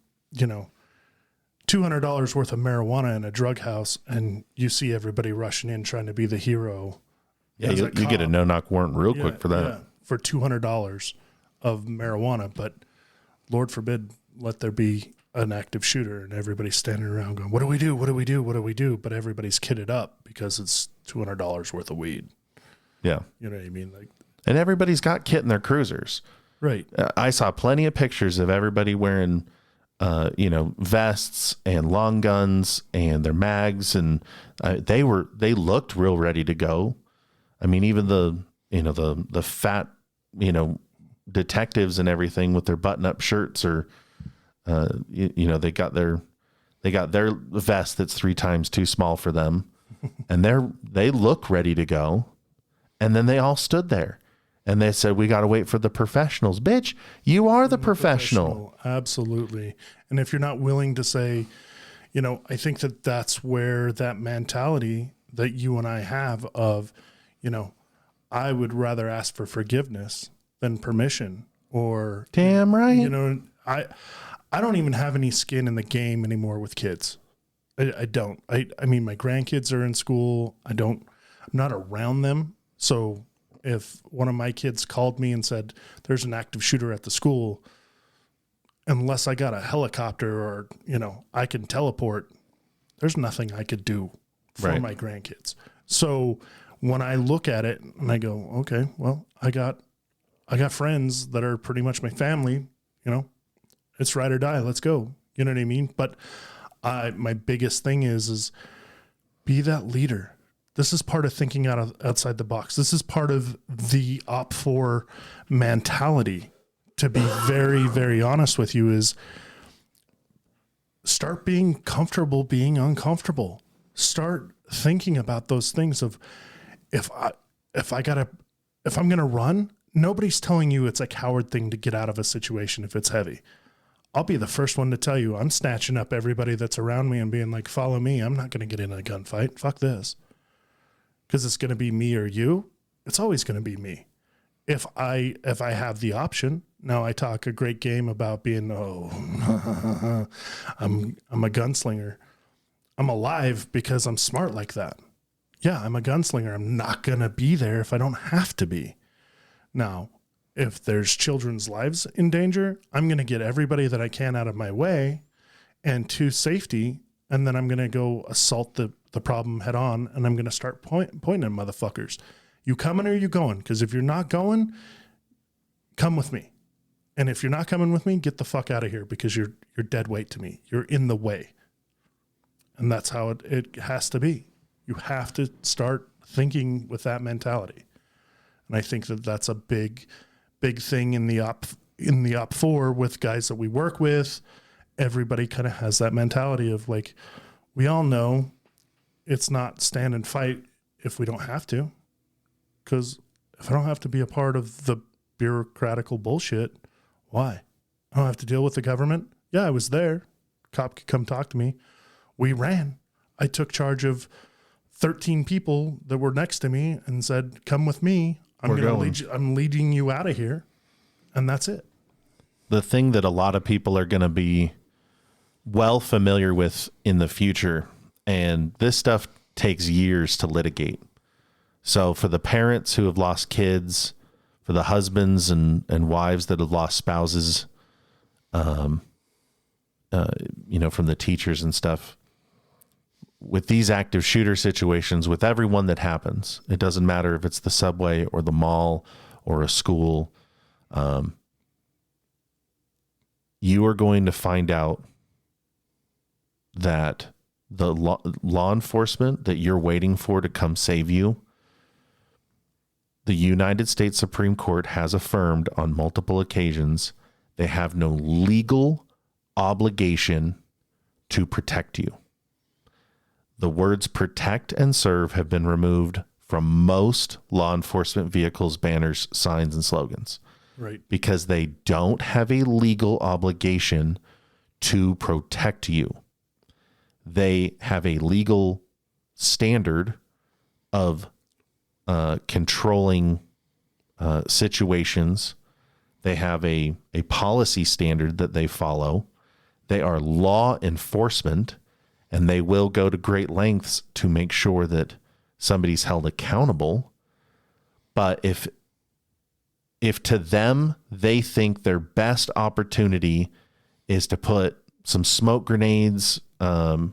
worth of marijuana in a drug house, and you see everybody rushing in trying to be the hero. Yeah, you get a no-knock warrant real quick for that. Yeah, for $200 of marijuana, but Lord forbid let there be an active shooter and everybody's standing around going, what do we do? What do we do? What do we do? But everybody's kitted up because it's $200 worth of weed. Yeah. You know what I mean? And everybody's got kit in their cruisers. Right. I saw plenty of pictures of everybody wearing, vests and long guns and their mags, and they looked real ready to go. I mean, even the fat, detectives and everything with their button-up shirts, or they got their vest that's 3 times too small for them, and they look ready to go. And then they all stood there. And they said, we got to wait for the professionals. Bitch, you are the professional. Absolutely. And if you're not willing to say, I think that's where that mentality that you and I have of, I would rather ask for forgiveness than permission, or damn right. I don't even have any skin in the game anymore with kids. I don't. I mean, my grandkids are in school. I'm not around them. So if one of my kids called me and said, there's an active shooter at the school, unless I got a helicopter or, I can teleport, there's nothing I could do for my grandkids. So when I look at it and I go, okay, well, I got friends that are pretty much my family, It's ride or die. Let's go. You know what I mean? But my biggest thing is be that leader. This is part of thinking outside the box. This is part of the OPFOR mentality. To be very, very honest with you, is start being comfortable being uncomfortable. Start thinking about those things of if I'm going to run, nobody's telling you it's a coward thing to get out of a situation if it's heavy. I'll be the first one to tell you I'm snatching up everybody that's around me and being like, follow me. I'm not going to get in a gunfight. Fuck this. Because it's going to be me or you. It's always going to be me. If I have the option. Now I talk a great game about being, I'm a gunslinger. I'm alive because I'm smart like that. Yeah, I'm a gunslinger. I'm not going to be there if I don't have to be. Now, if there's children's lives in danger, I'm going to get everybody that I can out of my way and to safety, and then I'm going to go assault the problem head on, and I'm going to start pointing at motherfuckers. You coming or you going? Because if you're not going, come with me. And if you're not coming with me, get the fuck out of here because you're dead weight to me. You're in the way. And that's how it has to be. You have to start thinking with that mentality. And I think that that's a big thing in the OPFOR with guys that we work with. Everybody kind of has that mentality of like, we all know it's not stand and fight if we don't have to. Because if I don't have to be a part of the bureaucratical bullshit, why? I don't have to deal with the government. Yeah, I was there. Cop could come talk to me. We ran. I took charge of 13 people that were next to me and said, come with me. I'm leading you out of here. And that's it. The thing that a lot of people are going to be well familiar with in the future, and this stuff takes years to litigate. So for the parents who have lost kids, for the husbands and wives that have lost spouses, from the teachers and stuff, with these active shooter situations, with everyone that happens, it doesn't matter if it's the subway or the mall or a school, you are going to find out that the law enforcement that you're waiting for to come save you, the United States Supreme Court has affirmed on multiple occasions they have no legal obligation to protect you. The words protect and serve have been removed from most law enforcement vehicles, banners, signs, and slogans. Right. Because they don't have a legal obligation to protect you. They have a legal standard of controlling situations. They have a policy standard that they follow. They are law enforcement, and they will go to great lengths to make sure that somebody's held accountable. But if to them, they think their best opportunity is to put some smoke grenades and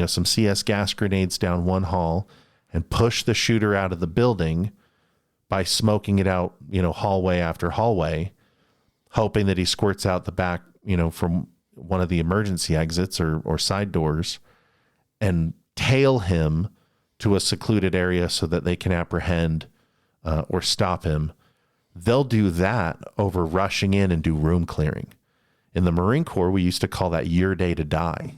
some CS gas grenades down one hall and push the shooter out of the building by smoking it out, hallway after hallway, hoping that he squirts out the back, from one of the emergency exits or side doors, and tail him to a secluded area so that they can apprehend or stop him. They'll do that over rushing in and do room clearing. In the Marine Corps, we used to call that your day to die.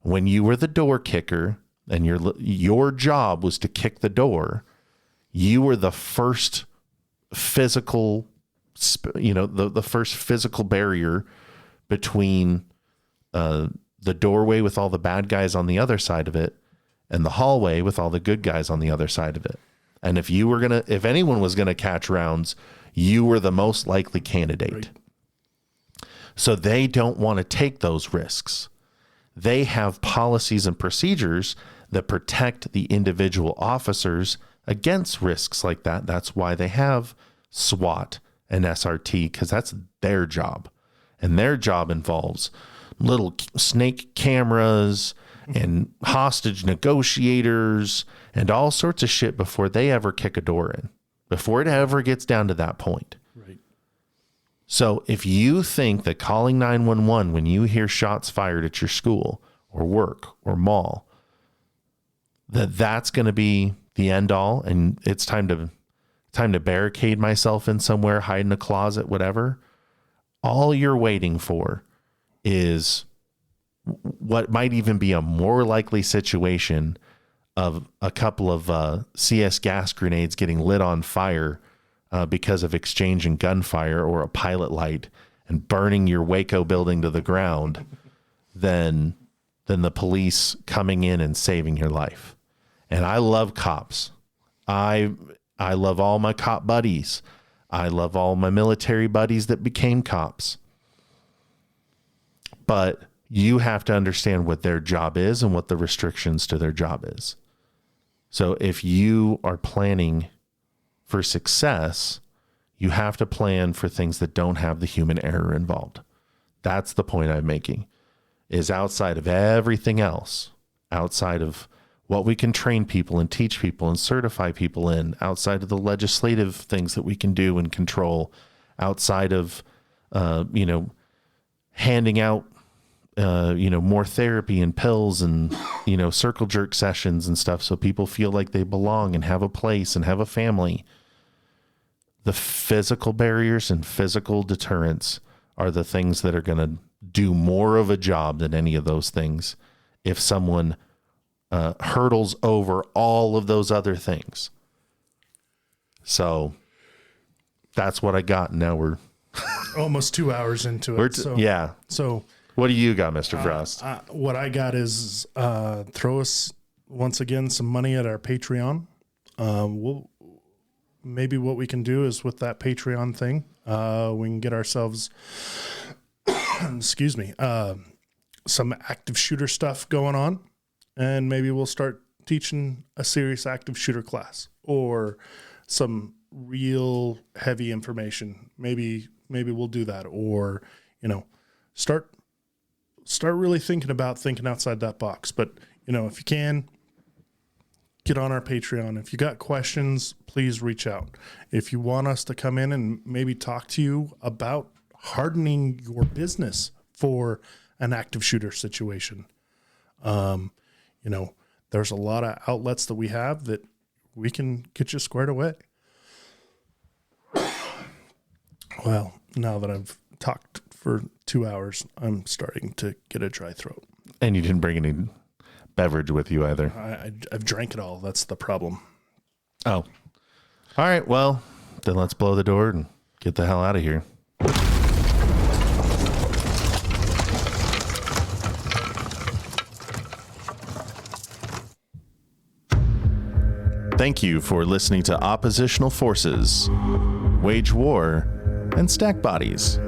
When you were the door kicker and your job was to kick the door, you were the first physical, the first physical barrier between the doorway with all the bad guys on the other side of it and the hallway with all the good guys on the other side of it. And if anyone was going to catch rounds, you were the most likely candidate. Right. So they don't want to take those risks. They have policies and procedures that protect the individual officers against risks like that. That's why they have SWAT and SRT, because that's their job. And their job involves little snake cameras and hostage negotiators and all sorts of shit before they ever kick a door in, before it ever gets down to that point. Right. So if you think that calling 911 when you hear shots fired at your school or work or mall, that's going to be the end all, and it's time to barricade myself in somewhere, hide in a closet, whatever, all you're waiting for is what might even be a more likely situation of a couple of CS gas grenades getting lit on fire because of exchanging gunfire, or a pilot light, and burning your Waco building to the ground than the police coming in and saving your life. And I love cops. I love all my cop buddies. I love all my military buddies that became cops. But you have to understand what their job is and what the restrictions to their job is. So if you are planning for success, you have to plan for things that don't have the human error involved. That's the point I'm making, is outside of everything else, outside of what we can train people and teach people and certify people in, outside of the legislative things that we can do and control, outside of, handing out, more therapy and pills and, circle jerk sessions and stuff so people feel like they belong and have a place and have a family. The physical barriers and physical deterrents are the things that are going to do more of a job than any of those things. If someone hurdles over all of those other things. So that's what I got. Now we're almost 2 hours into it. So what do you got, Mr. Frost? What I got is throw us once again some money at our Patreon. Maybe what we can do is with that Patreon thing, we can get ourselves, some active shooter stuff going on. And maybe we'll start teaching a serious active shooter class or some real heavy information. Maybe we'll do that, or, start really thinking outside that box. But, if you can, get on our Patreon. If you got questions, please reach out. If you want us to come in and maybe talk to you about hardening your business for an active shooter situation, there's a lot of outlets that we have that we can get you squared away. Well, now that I've talked for 2 hours, I'm starting to get a dry throat. And you didn't bring any beverage with you either. I've drank it all. That's the problem. Oh. All right. Well, then let's blow the door and get the hell out of here. Thank you for listening to Oppositional Forces, Wage War, and Stack Bodies.